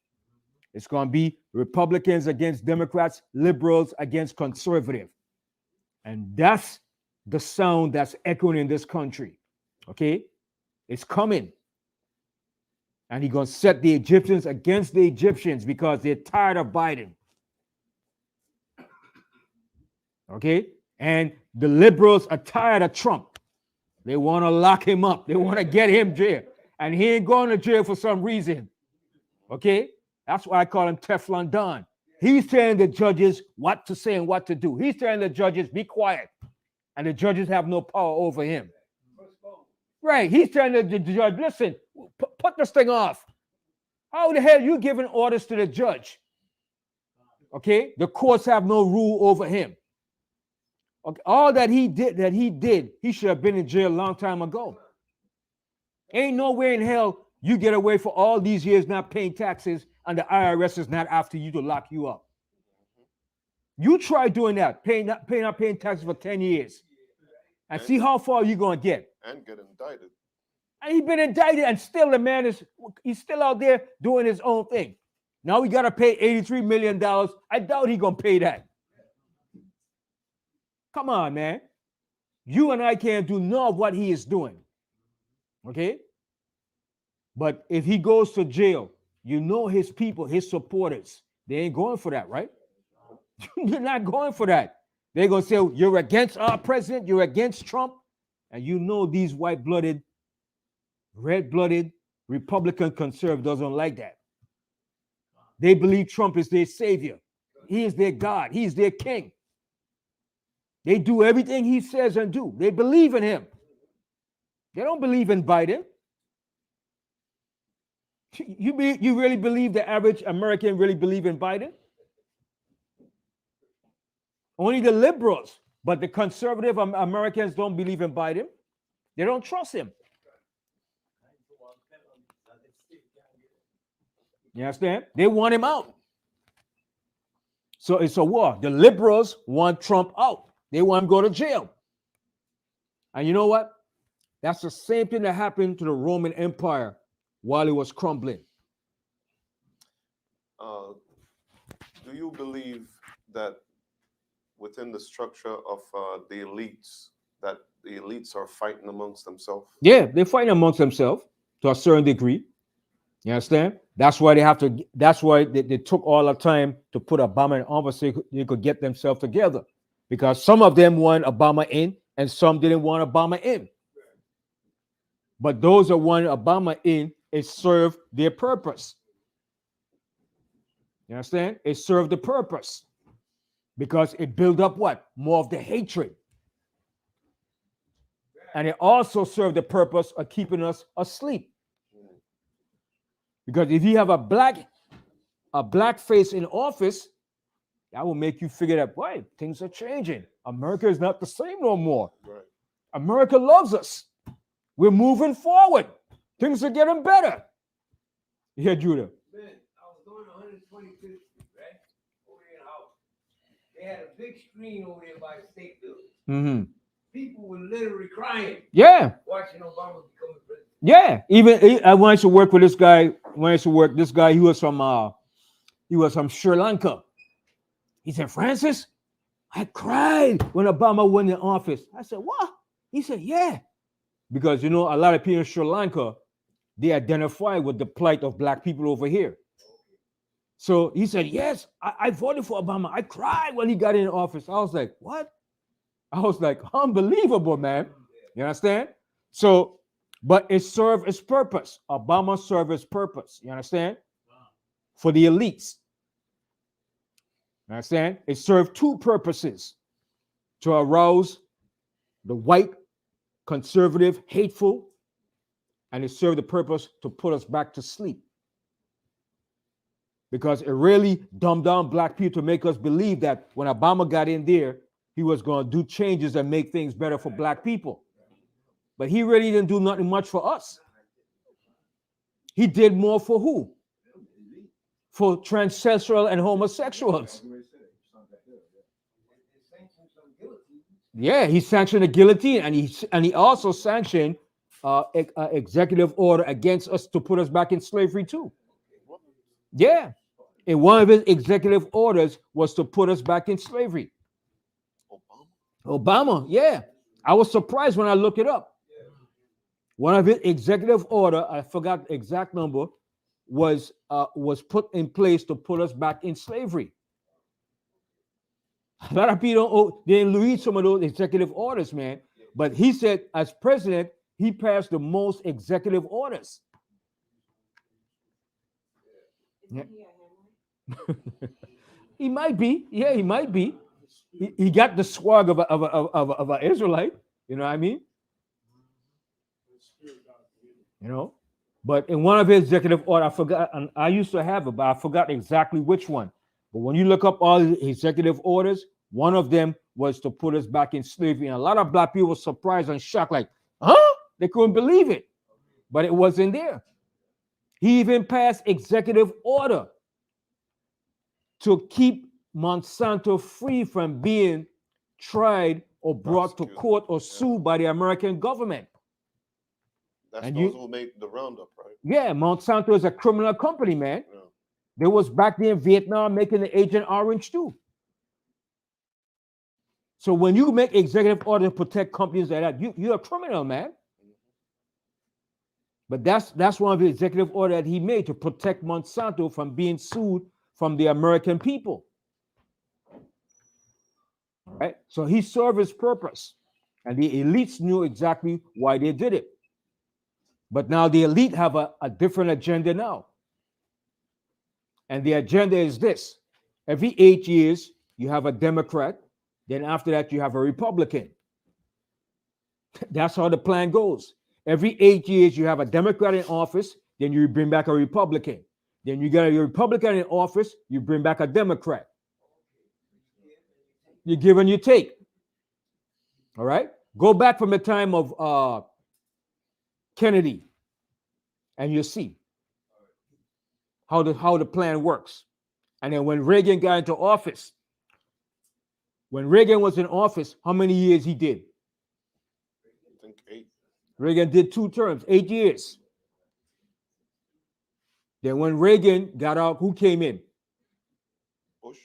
It's going to be Republicans against Democrats, liberals against conservative. And that's the sound that's echoing in this country. Okay? It's coming. And he's going to set the Egyptians against the Egyptians because they're tired of Biden. Okay? And the liberals are tired of Trump. They want to lock him up. They want to get him jail. And he ain't going to jail for some reason. Okay? That's why I call him Teflon Don. He's telling the judges what to say and what to do. He's telling the judges, be quiet. And the judges have no power over him. Right. He's telling the judge, listen, put this thing off. How the hell are you giving orders to the judge? Okay? The courts have no rule over him. Okay. All that he did, he should have been in jail a long time ago. Ain't no way in hell you get away for all these years not paying taxes and the IRS is not after you to lock you up. You try doing that, paying taxes for 10 years, and see how far you're going to get. And get indicted. And he's been indicted, and still the man he's still out there doing his own thing. Now we got to pay $83 million. I doubt he's going to pay that. Come on, man. You and I can't do none of what he is doing. Okay? But if he goes to jail, you know his people, his supporters, they ain't going for that, right? You're not going for that. They're going to say, you're against our president, you're against Trump. And you know these white-blooded, red-blooded Republican conservatives doesn't like that. They believe Trump is their savior. He is their God. He's their king. They do everything he says and do. They believe in him. They don't believe in Biden. You really believe the average American really believe in Biden? Only the liberals, but the conservative Americans don't believe in Biden. They don't trust him. You understand? They want him out. So it's a war. The liberals want Trump out. They want him to go to jail. And you know what? That's the same thing that happened to the Roman Empire while it was crumbling. Do you believe that within the structure of the elites, that the elites are fighting amongst themselves? Yeah, they're fighting amongst themselves to a certain degree. You understand? That's why they took all the time to put Obama in office so they could get themselves together. Because some of them want Obama in and some didn't want Obama in. But those that want Obama in, it served their purpose. You understand? It served the purpose. Because it built up what? More of the hatred. And it also served the purpose of keeping us asleep. Because if you have a black face in office, that will make you figure that, boy, things are changing. America is not the same no more. Right. America loves us. We're moving forward. Things are getting better. Yeah, Judah. Man, I was going 125th Street, right? Over there in the house. They had a big screen over there by the state building. Mm-hmm. People were literally crying. Yeah. Watching Obama become president. Yeah. Even I wanted to work with this guy. He was from Sri Lanka. He said, Francis, I cried when Obama went in office. I said, what? He said, yeah. Because, a lot of people in Sri Lanka, they identify with the plight of black people over here. So he said, yes, I voted for Obama. I cried when he got in office. I was like, what? I was like, unbelievable, man. You understand? So, but it served its purpose. Obama served its purpose. You understand? For the elites. You understand? It served two purposes: to arouse the white, conservative, hateful, and it served the purpose to put us back to sleep. Because it really dumbed down black people to make us believe that when Obama got in there, he was going to do changes and make things better for black people. But he really didn't do nothing much for us. He did more for who? For transsexual and homosexuals. Yeah, he sanctioned the guillotine, and he also sanctioned executive order against us to put us back in slavery too. Yeah, and one of his executive orders was to put us back in slavery. Obama, yeah. I was surprised when I looked it up. One of his executive order, I forgot the exact number, was put in place to put us back in slavery. A lot of people didn't read some of those executive orders, man. But he said, as president, he passed the most executive orders. Yeah. He might be. Yeah, he might be. He got the swag of an Israelite. You know what I mean? You know? But in one of his executive orders, I forgot, and I used to have it, but I forgot exactly which one. But when you look up all his executive orders, one of them was to put us back in slavery. And a lot of black people were surprised and shocked, like, huh? They couldn't believe it. But it wasn't there. He even passed executive order to keep Monsanto free from being tried or brought to court or sued by the American government. That's those who made the Roundup, right? Yeah, Monsanto is a criminal company, man. Yeah. They was back there in Vietnam making the Agent Orange too. So when you make executive order to protect companies like that, you're a criminal, man. But that's one of the executive order that he made to protect Monsanto from being sued from the American people. Right? So he served his purpose, and the elites knew exactly why they did it. But now the elite have a different agenda now. And the agenda is this: every 8 years, you have a Democrat. Then after that, you have a Republican. That's how the plan goes. Every 8 years, you have a Democrat in office. Then you bring back a Republican. Then you get a Republican in office. You bring back a Democrat. You give and you take. All right? Go back from the time of Kennedy, and you see how the plan works. And then when Reagan got into office, when Reagan was in office, how many years he did? I think 8. Reagan did 2 terms, 8 years. Then when Reagan got out, who came in? Bush.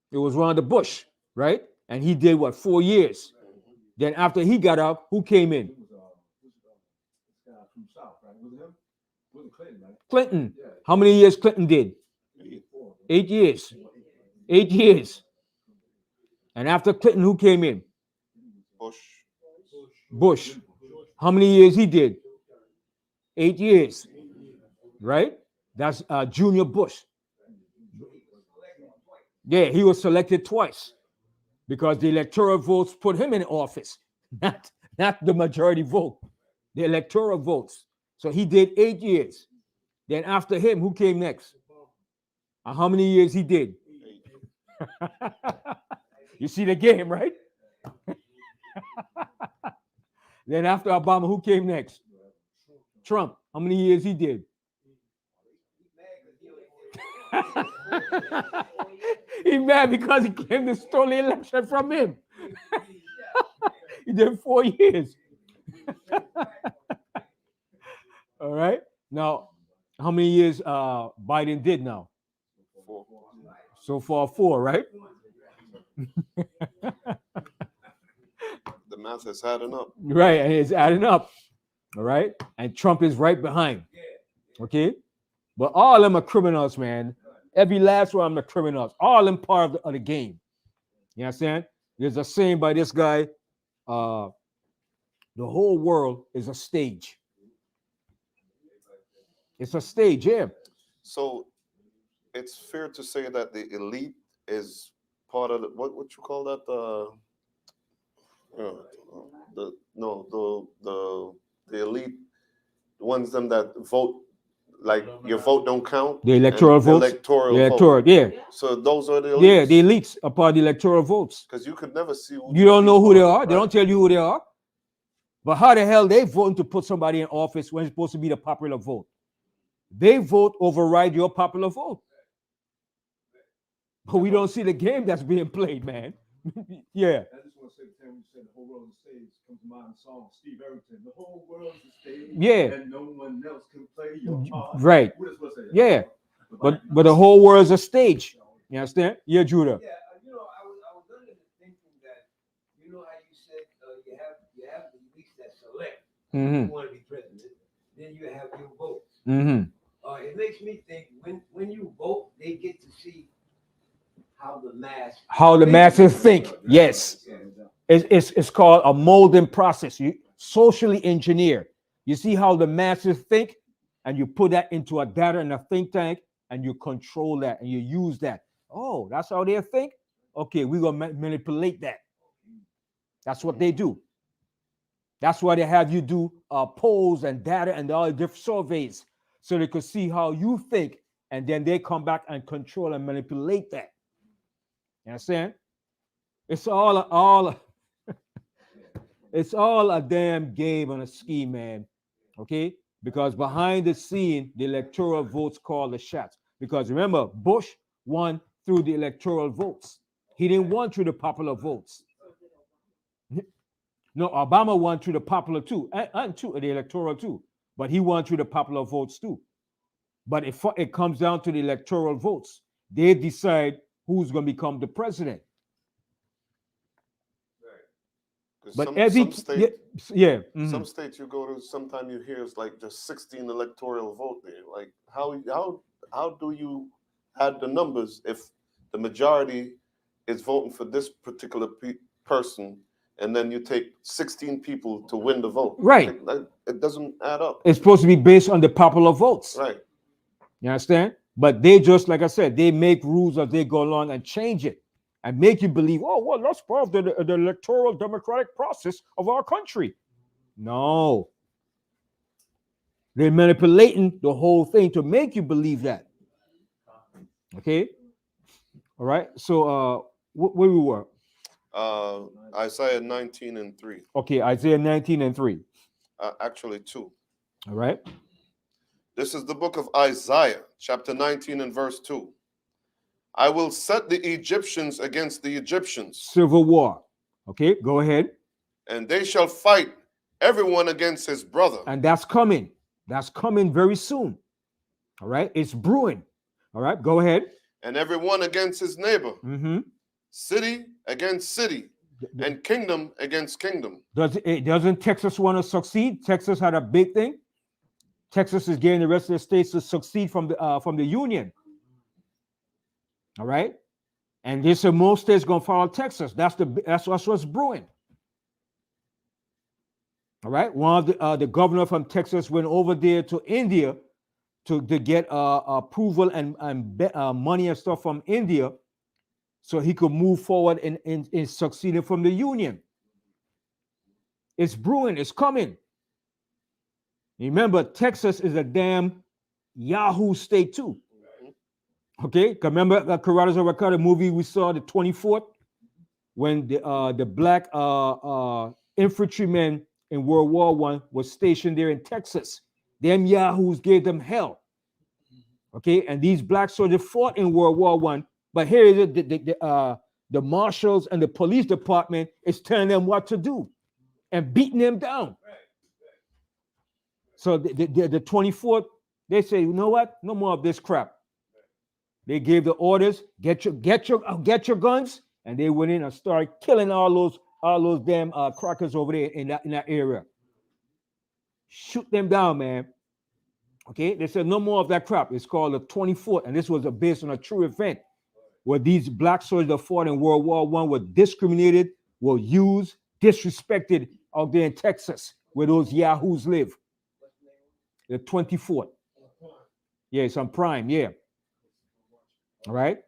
It was Ronald Bush, right? And he did what, 4 years. Then after he got out, who came in? Clinton. How many years Clinton did? 8 years. 8 years. And after Clinton, who came in? Bush. How many years he did? 8 years. Right? That's Junior Bush. Yeah, he was selected twice because the electoral votes put him in office, not the majority vote, the electoral votes. So he did 8 years. Then after him, who came next? How many years he did? You see the game, right? Then after Obama, who came next? Trump. How many years he did? He's mad because he claimed to stole the election from him. He did 4 years. All right. Now, how many years Biden did now? 4. So far, 4, right? The math is adding up. Right, and it's adding up. All right. And Trump is right behind. Okay. But all of them are criminals, man. Every last one of them are criminals. All of them part of the game. You understand? There's a saying by this guy, the whole world is a stage. It's a stage, yeah. So it's fair to say that the elite is part of the, what you call that? The elite, the ones them that vote, like your vote don't count. The electoral votes. Electoral vote. Yeah. So those are the elites. Yeah, the elites are part of the electoral votes. Because you could never see who You don't know who they are. Right? They don't tell you who they are. But how the hell they voting to put somebody in office when it's supposed to be the popular vote? They vote override your popular vote. But we don't see the game that's being played, man. Yeah. I just want to say, when you said the whole world is a stage, comes to mind the song Steve Harrington. The whole world is a stage. Yeah. And no one else can play your part. Right. Yeah. But the whole world is a stage. You understand? Yeah, Judah. Yeah, I was under the thinking that, how you said you have the elites that select who want to be president, then you have your vote. It makes me think when you vote, they get to see how the masses think. Yes. It's called a molding process. You socially engineer. You see how the masses think, and you put that into a data in a think tank, and you control that, and you use that. Oh, that's how they think? Okay, we're going to manipulate that. That's what they do. That's why they have you do polls and data and all the different surveys, so they could see how you think, and then they come back and control and manipulate that. You understand? It's all it's all a damn game and a scheme, man. Okay? Because behind the scene, the electoral votes call the shots. Because remember, Bush won through the electoral votes. He didn't win through the popular votes. No, Obama won through the popular too, and the electoral too. But he won through the popular votes too. But it comes down to the electoral votes. They decide who's going to become the president. But some state, some states you go to, sometimes you hear it's like just 16 electoral vote there. Like how do you add the numbers if the majority is voting for this particular person, and then you take 16 people to win the vote? Right. It doesn't add up. It's supposed to be based on the popular votes. Right. You understand? But they just, like I said, they make rules as they go along and change it and make you believe, oh, well, that's part of the electoral democratic process of our country. No. They're manipulating the whole thing to make you believe that. Okay? All right. So where we were? Isaiah 19:3. Okay, Isaiah 19:3. Actually 2. All right. This is the book of Isaiah, chapter 19 and verse 2. I will set the Egyptians against the Egyptians. Civil war. Okay, go ahead. And they shall fight everyone against his brother. And that's coming. That's coming very soon. All right, it's brewing. All right, go ahead. And everyone against his neighbor. City against city. And kingdom against kingdom. Doesn't Texas want to succeed? Texas had a big thing. Texas is getting the rest of the states to succeed from the union. All right, and this most states gonna follow Texas. That's what's brewing. All right, one of the governor from Texas went over there to India to get approval and money and stuff from India, so he could move forward in succeeding from the union. It's brewing. It's coming. Remember, Texas is a damn Yahoo state too. Okay, remember the Carruthers of Ricardo movie we saw, the 24th, when the black infantrymen in World War I was stationed there in Texas. Them Yahoos gave them hell. Okay, and these black soldiers fought in World War I, but here is it, the marshals and the police department is telling them what to do and beating them down. So the 24th, they say, you know what? No more of this crap. They gave the orders, get your guns, and they went in and started killing all those damn crackers over there in that area. Shoot them down, man. Okay, they said no more of that crap. It's called the 24th, and this was based on a true event where these black soldiers that fought in World War I were discriminated, were used, disrespected out there in Texas, where those yahoos live. The 24th. Yeah, it's on Prime, yeah. All right?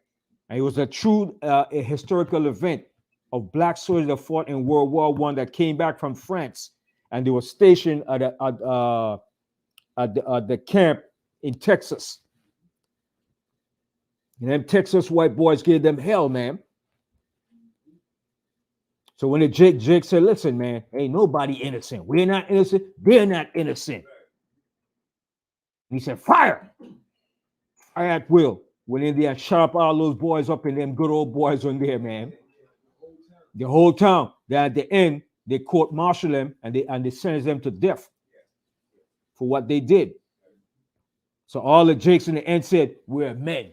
And it was a true a historical event of black soldiers that fought in World War I that came back from France, and they were stationed at the camp in Texas. And them Texas white boys gave them hell, man. So when the Jake said, listen, man, ain't nobody innocent. We're not innocent. They're not innocent. And he said, fire. Fire at will. Went in there and shot up all those boys up in them good old boys on there, man. The whole town. Then at the end, they court-martialed them and they sentenced them to death for what they did. So all the Jakes in the end said, we're men.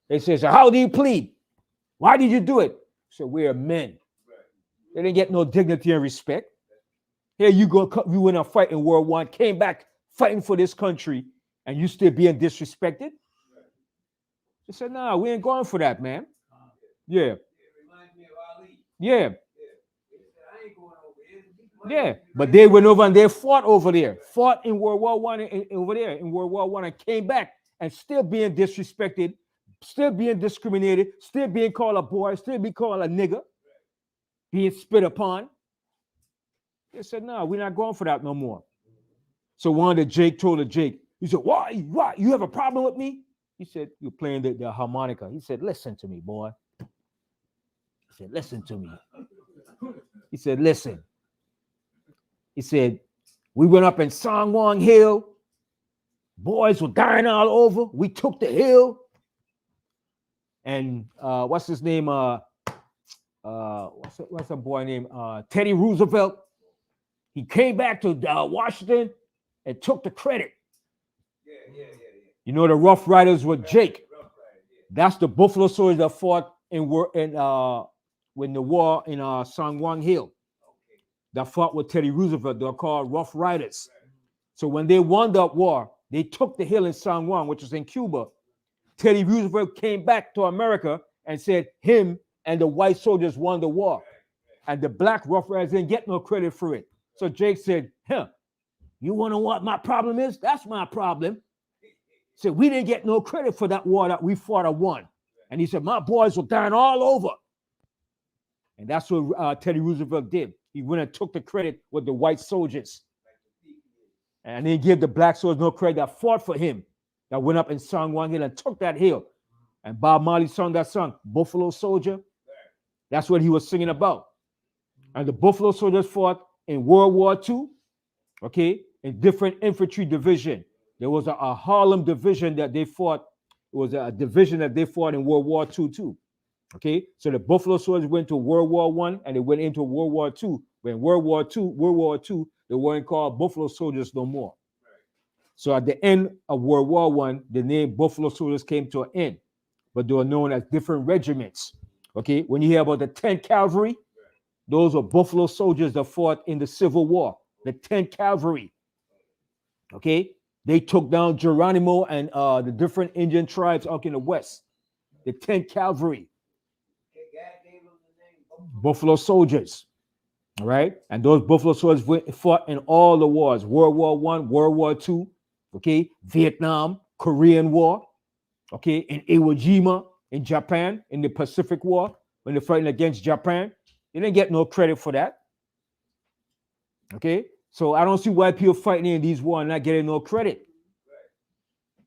They said, so how do you plead? Why did you do it? So we're men. They didn't get no dignity and respect. Here you go, you went and fight in World War I, came back fighting for this country, and you still being disrespected? They said, nah, we ain't going for that, man. Yeah. Yeah. Yeah. But they went over and they fought over there. Fought in World War I over there in World War I and came back and still being disrespected, still being discriminated, still being called a boy, still being called a nigger, being spit upon. They said, no, we're not going for that no more. So one of the Jake told the Jake, he said, why? You have a problem with me? He said, you're playing the harmonica. He said, listen to me, boy. He said, listen to me. He said, listen. He said, we went up in Sangwon Hill. Boys were dying all over. We took the hill. And what's his name? What's a boy named Teddy Roosevelt? He came back to Washington and took the credit. Yeah. You know, the Rough Riders were Jake. That's the Buffalo Soldiers that fought when the war in Sangwon Hill. That fought with Teddy Roosevelt. They're called Rough Riders. So when they won that war, they took the hill in Sangwon, which was in Cuba. Teddy Roosevelt came back to America and said him and the white soldiers won the war. And the black Rough Riders didn't get no credit for it. So Jake said, you want to know what my problem is? That's my problem. He said, we didn't get no credit for that war that we fought and won. And he said, my boys were dying all over. And that's what Teddy Roosevelt did. He went and took the credit with the white soldiers. And he gave the black soldiers no credit that fought for him, that went up in Sangwon Hill and took that hill. And Bob Marley sung that song, Buffalo Soldier. That's what he was singing about. And the Buffalo Soldiers fought in World War II, okay, in different infantry division. There was a Harlem division that they fought. It was a division that they fought in World War II too. Okay, so the Buffalo Soldiers went to World War I and they went into World War II. When World War II, they weren't called Buffalo Soldiers no more. So at the end of World War I, the name Buffalo Soldiers came to an end, but they were known as different regiments. Okay, when you hear about the 10th Cavalry, those are Buffalo Soldiers that fought in the Civil War. The 10th Cavalry. Okay, they took down Geronimo and the different Indian tribes out in the West. The 10th Cavalry. Buffalo Soldiers. All right, and those Buffalo Soldiers fought in all the wars: World War I, World War II, okay, Vietnam, Korean War, okay, in Iwo Jima in Japan, in the Pacific War, when they're fighting against Japan. They didn't get no credit for that. Okay, so I don't see why people fighting in these wars and not getting no credit.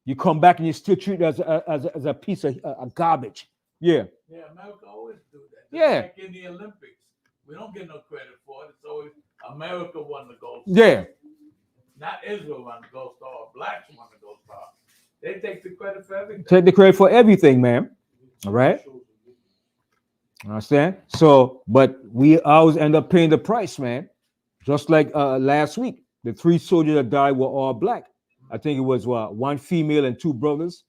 You come back and you still treat it as a piece of garbage. Yeah. Yeah, America always do that. Yeah. Like in the Olympics, we don't get no credit for it. It's always America won the gold star. Yeah. Not Israel won the gold star. Or blacks won the gold star. They take the credit for everything. Take the credit for everything, man. All right. Understand? So, but we always end up paying the price, man. Just like last week, the 3 soldiers that died were all black. I think it was one female and 2 brothers.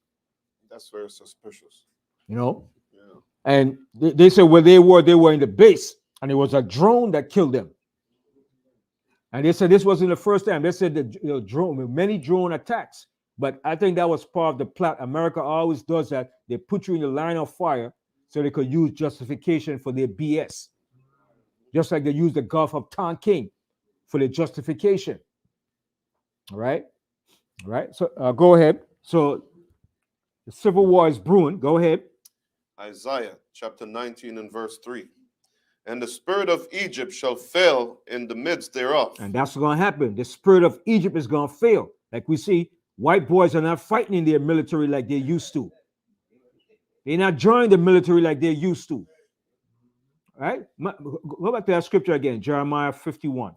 That's very suspicious. You know? Yeah. And they said where they were in the base, and it was a drone that killed them. And they said this wasn't the first time. They said the drone, many drone attacks. But I think that was part of the plot. America always does that. They put you in the line of fire so they could use justification for their BS. Just like they used the Gulf of Tonkin for their justification. All right? All right? So go ahead. So the civil war is brewing. Go ahead. Isaiah chapter 19 and verse 3. And the spirit of Egypt shall fail in the midst thereof. And that's what's going to happen. The spirit of Egypt is going to fail. Like we see, white boys are not fighting in their military like they used to. They're not joining the military like they used to. All right? Go back to that scripture again, Jeremiah 51.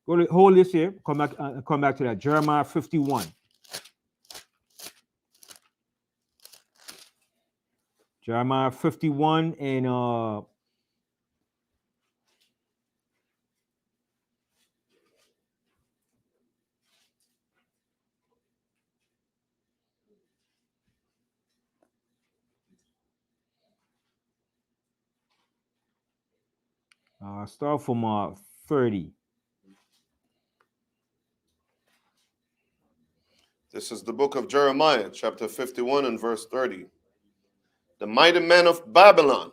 Hold this here. Come back to that. Jeremiah 51. Jeremiah 51 and start from 30. This is the book of Jeremiah, chapter 51 and verse 30. The mighty men of Babylon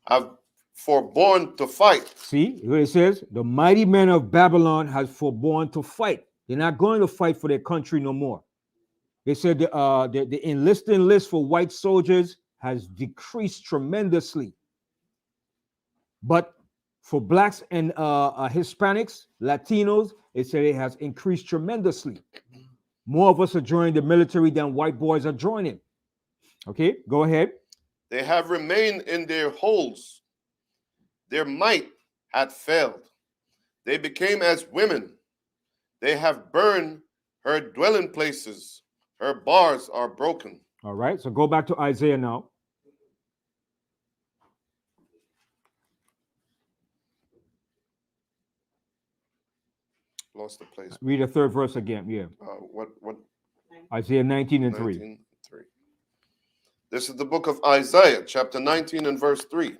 have forborne to fight. See what it says? The mighty men of Babylon have forborne to fight. They're not going to fight for their country no more. They said the enlisting list for white soldiers has decreased tremendously. But for blacks and Hispanics, Latinos, they said it has increased tremendously. More of us are joining the military than white boys are joining. Okay, go ahead. They have remained in their holes. Their might had failed. They became as women. They have burned her dwelling places. Her bars are broken. All right, so go back to Isaiah now. Lost the place. Read the third verse again. Yeah. What? Isaiah 19 and 3. 19, 3. This is the book of Isaiah, chapter 19 and verse 3.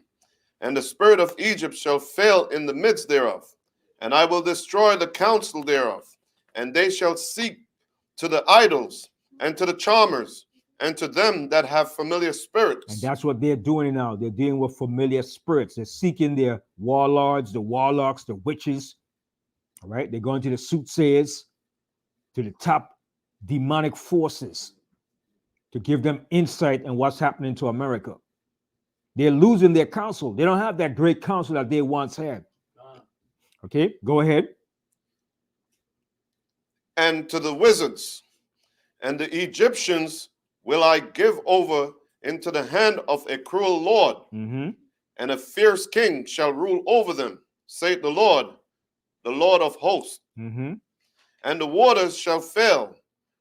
And the spirit of Egypt shall fail in the midst thereof, and I will destroy the counsel thereof, and they shall seek to the idols and to the charmers and to them that have familiar spirits. And that's what they're doing now. They're dealing with familiar spirits. They're seeking their warlords, the warlocks, the witches. All right, they're going to the soothsayers, to the top demonic forces to give them insight on what's happening to America. They're losing their counsel. They don't have that great counsel that they once had. Okay, go ahead. And to the wizards and the Egyptians will I give over into the hand of a cruel lord, and a fierce king shall rule over them, saith the Lord of hosts. And the waters shall fail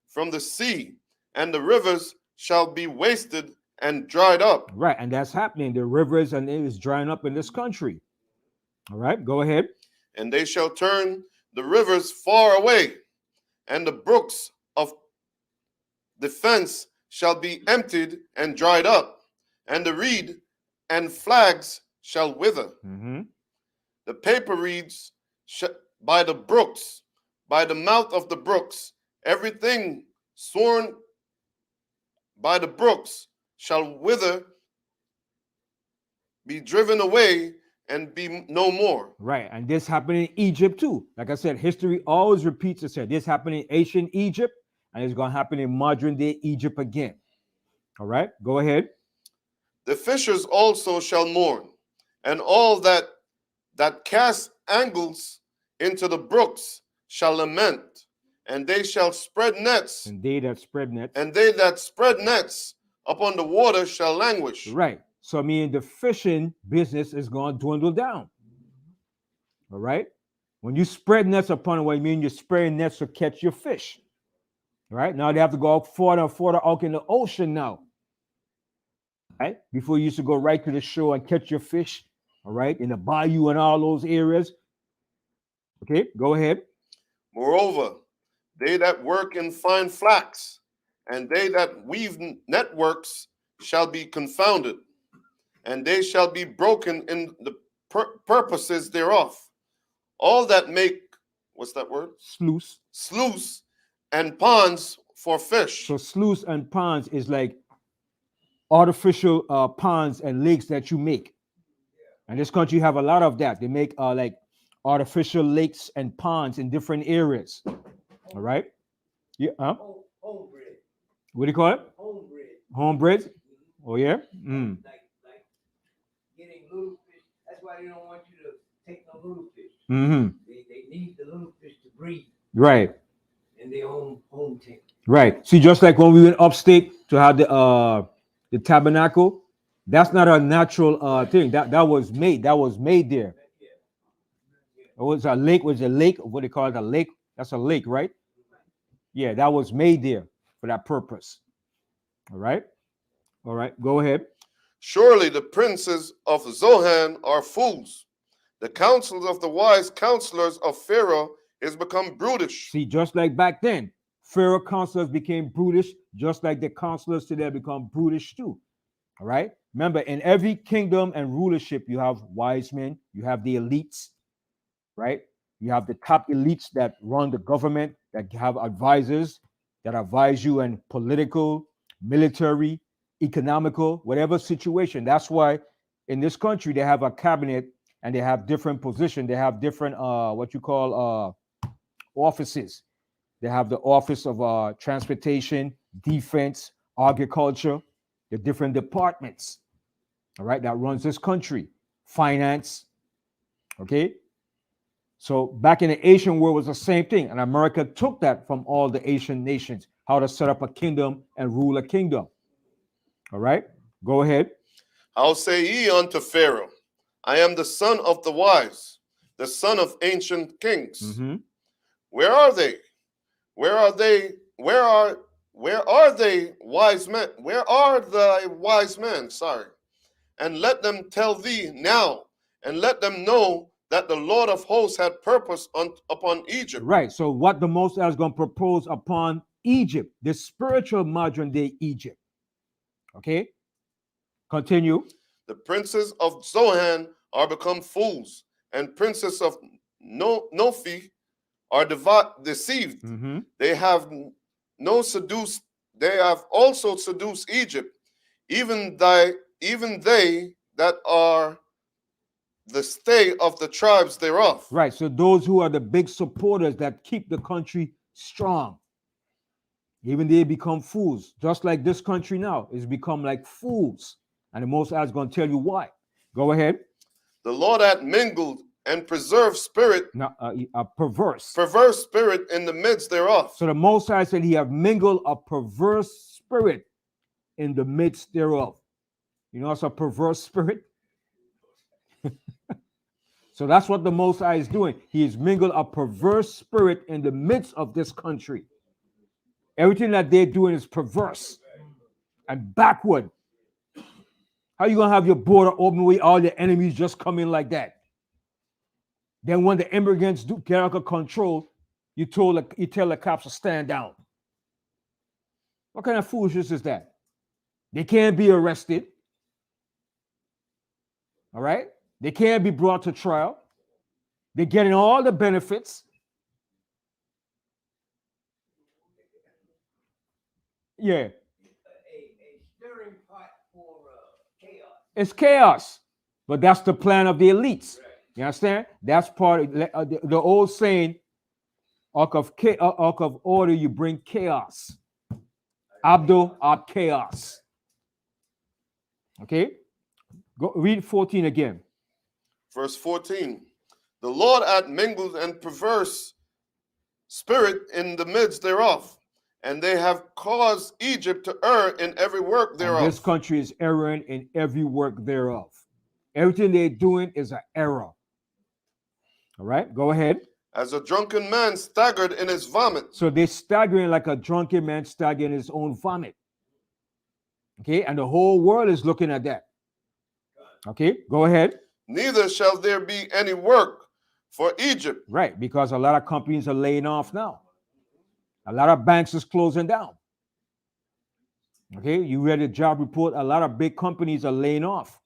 from the sea, and the rivers shall be wasted and dried up. Right, and that's happening. The rivers and it is drying up in this country. All right, go ahead. And they shall turn the rivers far away, and the brooks of defense shall be emptied and dried up, and the reed and flags shall wither. The paper reeds by the brooks, by the mouth of the brooks, everything sworn by the brooks shall wither, be driven away, and be no more. Right, and this happened in Egypt too. Like I said, history always repeats itself. This happened in ancient Egypt, and it's going to happen in modern day Egypt again. All right, go ahead. The fishers also shall mourn, and all that cast angles into the brooks shall lament, and they shall spread nets. And they that spread nets. And they that spread nets upon the water shall languish. Right. So I mean, the fishing business is going to dwindle down. All right. When you spread nets upon it, what you mean you're spreading nets to catch your fish. All right. Now they have to go out further and further out in the ocean now. Right. Before you used to go right to the shore and catch your fish. All right. In the bayou and all those areas. Okay. Go ahead. Moreover, they that work in fine flax, and they that weave networks shall be confounded, and they shall be broken in the purposes thereof. All that make what's that word? Sluice. Sluice and ponds for fish. So sluice and ponds is like artificial ponds and lakes that you make. And this country have a lot of that. They make like artificial lakes and ponds in different areas. All right. Yeah. Homebred. What do you call it? Homebred. Homebred. Oh yeah. Mm. Like getting little fish. That's why they don't want you to take no little fish. Mm-hmm. They need the little fish to breathe Right. in their own home tank. Right. See, just like when we went upstate to have the tabernacle, that's not a natural thing. That was made. That was made there. It was a lake. Was a lake? What they call it? A lake. That's a lake, right? Yeah, that was made there for that purpose. All right. All right. Go ahead. Surely the princes of Zohan are fools. The counsels of the wise counselors of Pharaoh is become brutish. See, just like back then, Pharaoh counselors became brutish, just like the counselors today become brutish too. All right. Remember, in every kingdom and rulership, you have wise men, you have the elites, right? You have the top elites that run the government, that have advisors that advise you in political, military, economical, whatever situation. That's why in this country they have a cabinet and they have different positions. They have different what you call offices. They have the office of transportation, defense, agriculture, the different departments, all right, that runs this country, finance, okay? So back in the Asian world was the same thing, and America took that from all the Asian nations, how to set up a kingdom and rule a kingdom. All right, go ahead. How say ye unto Pharaoh, I am the son of the wise, the son of ancient kings. Mm-hmm. Where are they? Where are they? Where are they wise men? Where are thy wise men? Sorry. And let them tell thee now, and let them know that the Lord of hosts had purpose upon Egypt. Right. So what the Most High is going to propose upon Egypt, the spiritual modern day Egypt. Okay. Continue. The princes of Zohan are become fools, and princes of Nophi are deceived. Mm-hmm. They have also seduced Egypt, even they that are the stay of the tribes thereof. Right. So those who are the big supporters that keep the country strong, even they become fools. Just like this country now is become like fools. And the Most High is going to tell you why. Go ahead. The Lord hath mingled and preserved spirit, Now, a perverse spirit in the midst thereof. So the Most High said he have mingled a perverse spirit in the midst thereof. You know, it's a perverse spirit. So that's what the Most High is doing. He has mingled a perverse spirit in the midst of this country. Everything that they're doing is perverse and backward. How you gonna have your border open with all the enemies just come in like that? Then when the immigrants do get out of control, you tell the cops to stand down. What kind of foolishness is that? They can't be arrested. All right? They can't be brought to trial. They're getting all the benefits. Yeah. A stirring pot for chaos. It's chaos. But that's the plan of the elites. You understand? That's part of the old saying, out of order you bring chaos. Abdo ab chaos. Okay? Go read 14 again. Verse 14. The Lord hath mingled and perverse spirit in the midst thereof, and they have caused Egypt to err in every work thereof. And this country is erring in every work thereof. Everything they're doing is an error. All right, go ahead. As a drunken man staggered in his vomit. So they're staggering like a drunken man staggering in his own vomit. Okay, and the whole world is looking at that. Okay, go ahead. Neither shall there be any work for Egypt. Right, because a lot of companies are laying off now. A lot of banks is closing down. Okay, you read a job report, a lot of big companies are laying off.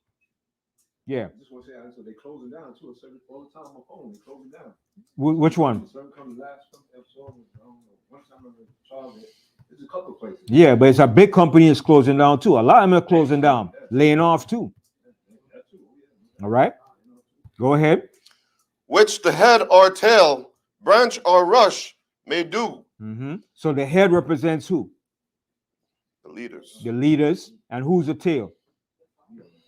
Yeah. I just want to say, so they're closing down too. All the time on my phone, they're closing down. Which one? Some comes last episode. I don't know. One time in Charlotte, there's a couple of places. Yeah, but it's a big company is closing down too. A lot of them are closing down, laying off too. All right. Go ahead. Which the head or tail, branch or rush may do. So the head represents who? The leaders. The leaders. And who's the tail?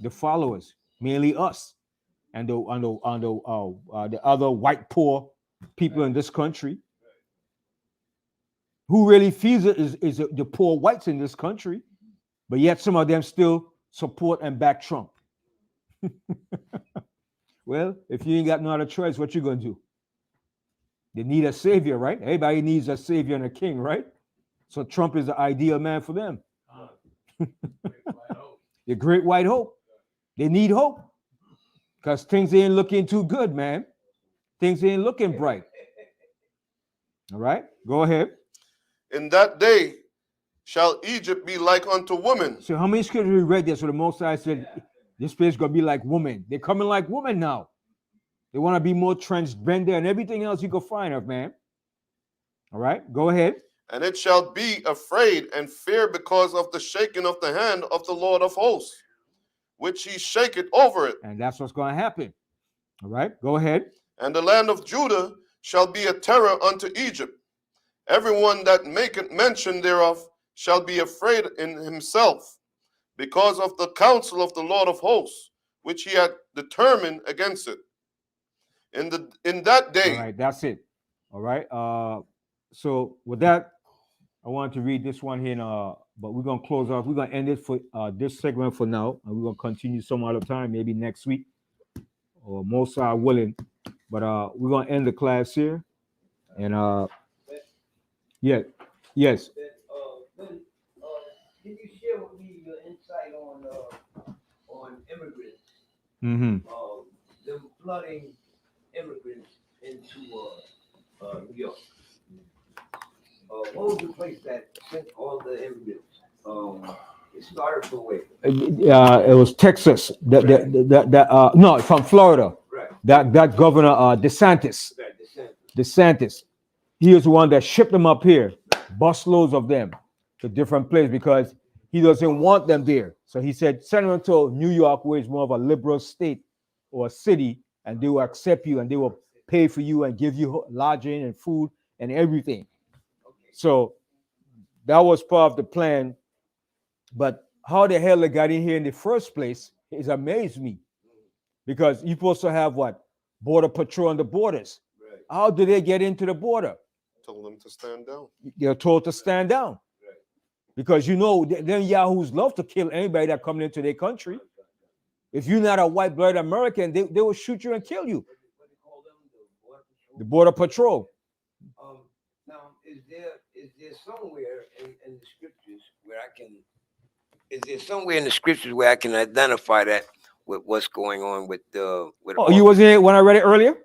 The followers, mainly us, and the other white poor people in this country. Who really feels it is the poor whites in this country, but yet some of them still support and back Trump. Well, if you ain't got no other choice, what you gonna do? They need a savior, right? Everybody needs a savior and a king, right? So Trump is the ideal man for them. The great white hope. They need hope because things ain't looking too good, man. Things ain't looking bright. All right, go ahead. In that day shall Egypt be like unto women. So how many scriptures we read there? So the Most High said, this place is going to be like women. They're coming like women now. They want to be more transgender and everything else you can find of, man. All right, go ahead. And it shall be afraid and fear because of the shaking of the hand of the Lord of hosts, which he shaketh over it. And that's what's going to happen. All right, go ahead. And the land of Judah shall be a terror unto Egypt. Everyone that maketh mention thereof shall be afraid in himself, because of the counsel of the Lord of hosts, which he had determined against it. In that day. All right, that's it. All right. So with that, I want to read this one here, but we're gonna close off. We're gonna end it for this segment for now, and we're gonna continue some other time, maybe next week, or most are willing. But we're gonna end the class here, and yeah, yes. Can you share with me your insight on immigrants? Them flooding immigrants into New York. What was the place that sent all the immigrants? It started from where? It was Texas. No, from Florida. Right. That governor DeSantis. DeSantis. He is the one that shipped them up here, busloads of them to different places because he doesn't want them there. So he said, send them to New York, where it's more of a liberal state or a city, and they will accept you and they will pay for you and give you lodging and food and everything. So that was part of the plan. But how the hell they got in here in the first place is amazed me. Because you're supposed to have what? Border patrol on the borders. Right. How did they get into the border? Told them to stand down. They're told to stand down. Right. Because you know, them yahoos love to kill anybody that coming into their country. If you're not a white-blooded American, they will shoot you and kill you. What they call them? The border patrol. Now, is there somewhere in the scriptures where I can? Is there somewhere in the scriptures where I can identify that with what's going on with the? Oh, you wasn't here when I read it earlier?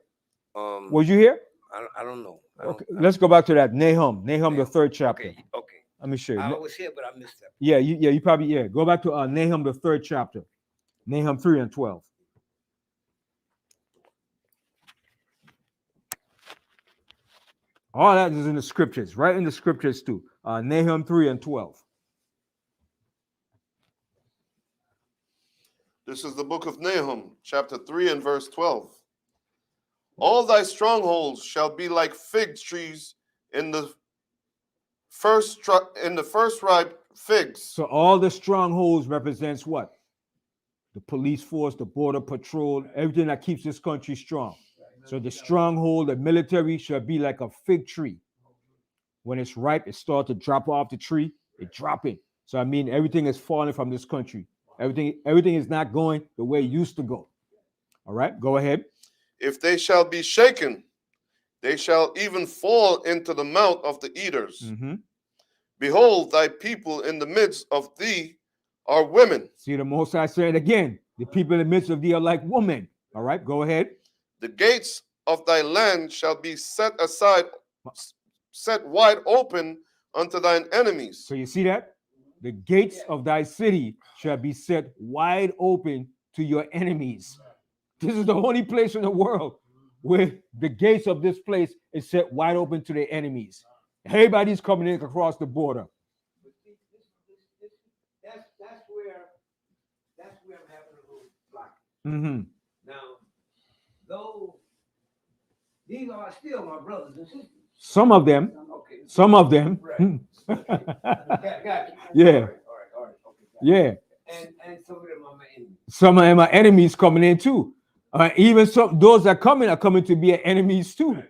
Was you here? I don't know. Okay, let's go back to that. Nahum, the 3rd chapter. Okay. Let me show you. I was here, but I missed that. Yeah, you probably go back to Nahum, the 3rd chapter. Nahum 3 and 12. All that is in the scriptures, right in the scriptures too. Nahum 3 and 12. This is the book of Nahum, chapter 3 and verse 12. All thy strongholds shall be like fig trees in the first ripe figs. So all the strongholds represents what? The police force, the border patrol, everything that keeps this country strong. So the stronghold, the military shall be like a fig tree. When it's ripe, it starts to drop off the tree, it dropping. So I mean, everything is falling from this country. Everything is not going the way it used to go. All right, go ahead. If they shall be shaken, they shall even fall into the mouth of the eaters. Behold, thy people in the midst of thee are women. See, the Most High said again, the people in the midst of thee are like women. All right, go ahead. The gates of thy land shall be set wide open unto thine enemies. So you see that? The gates of thy city shall be set wide open to your enemies. This is the only place in the world where the gates of this place is set wide open to their enemies. Everybody's coming in across the border. But see, that's where I'm having a little block. Mm-hmm. Now, though these are still my brothers and sisters. Some of them. Okay. Some of them. Right. Okay. Got you. Yeah. All right. Okay. Yeah. And some of them are my enemies. Some of them are enemies coming in too. Even some those that are coming to be enemies too.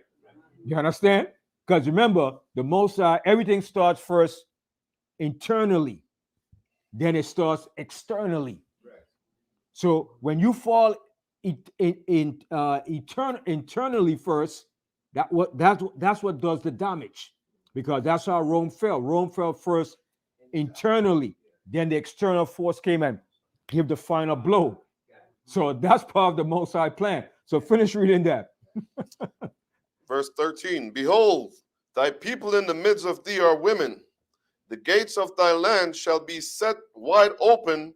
You understand? Because remember, the Most High, everything starts first internally, then it starts externally. Right. So when you fall internally first, that's what does the damage, because that's how Rome fell. Rome fell first internally, then the external force came and give the final blow. So that's part of the Most High plan. So finish reading that. Verse 13, behold, thy people in the midst of thee are women. The gates of thy land shall be set wide open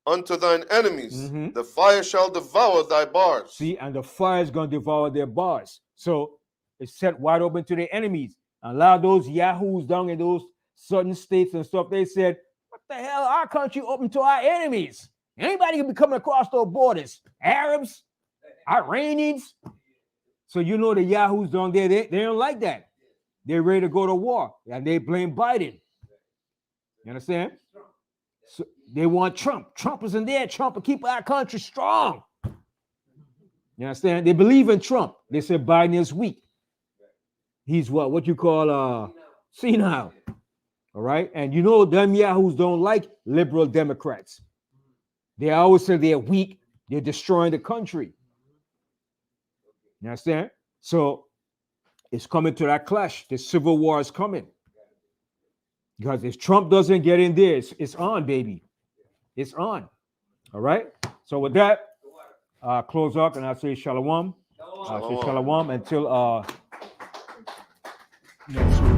unto thine enemies. Mhm. The fire shall devour thy bars. See, and the fire is going to devour their bars. So it's set wide open to their enemies. A lot of those yahoos down in those certain states and stuff, they said, what the hell, our country open to our enemies? Anybody can be coming across those borders. Arabs, Iranians. So you know the yahoos down there, they don't like that. They're ready to go to war, and they blame Biden. You understand? So they want Trump. Trump is in there. Trump will keep our country strong. You understand? They believe in Trump. They say Biden is weak. He's what you call senile. All right? And you know them yahoos don't like liberal Democrats. They always say they're weak. They're destroying the country. You understand? So it's coming to that clash. The civil war is coming. Because if Trump doesn't get in there, it's on, baby. It's on. All right? So with that, close up and I'll say shalom. I'll say shalom until next week.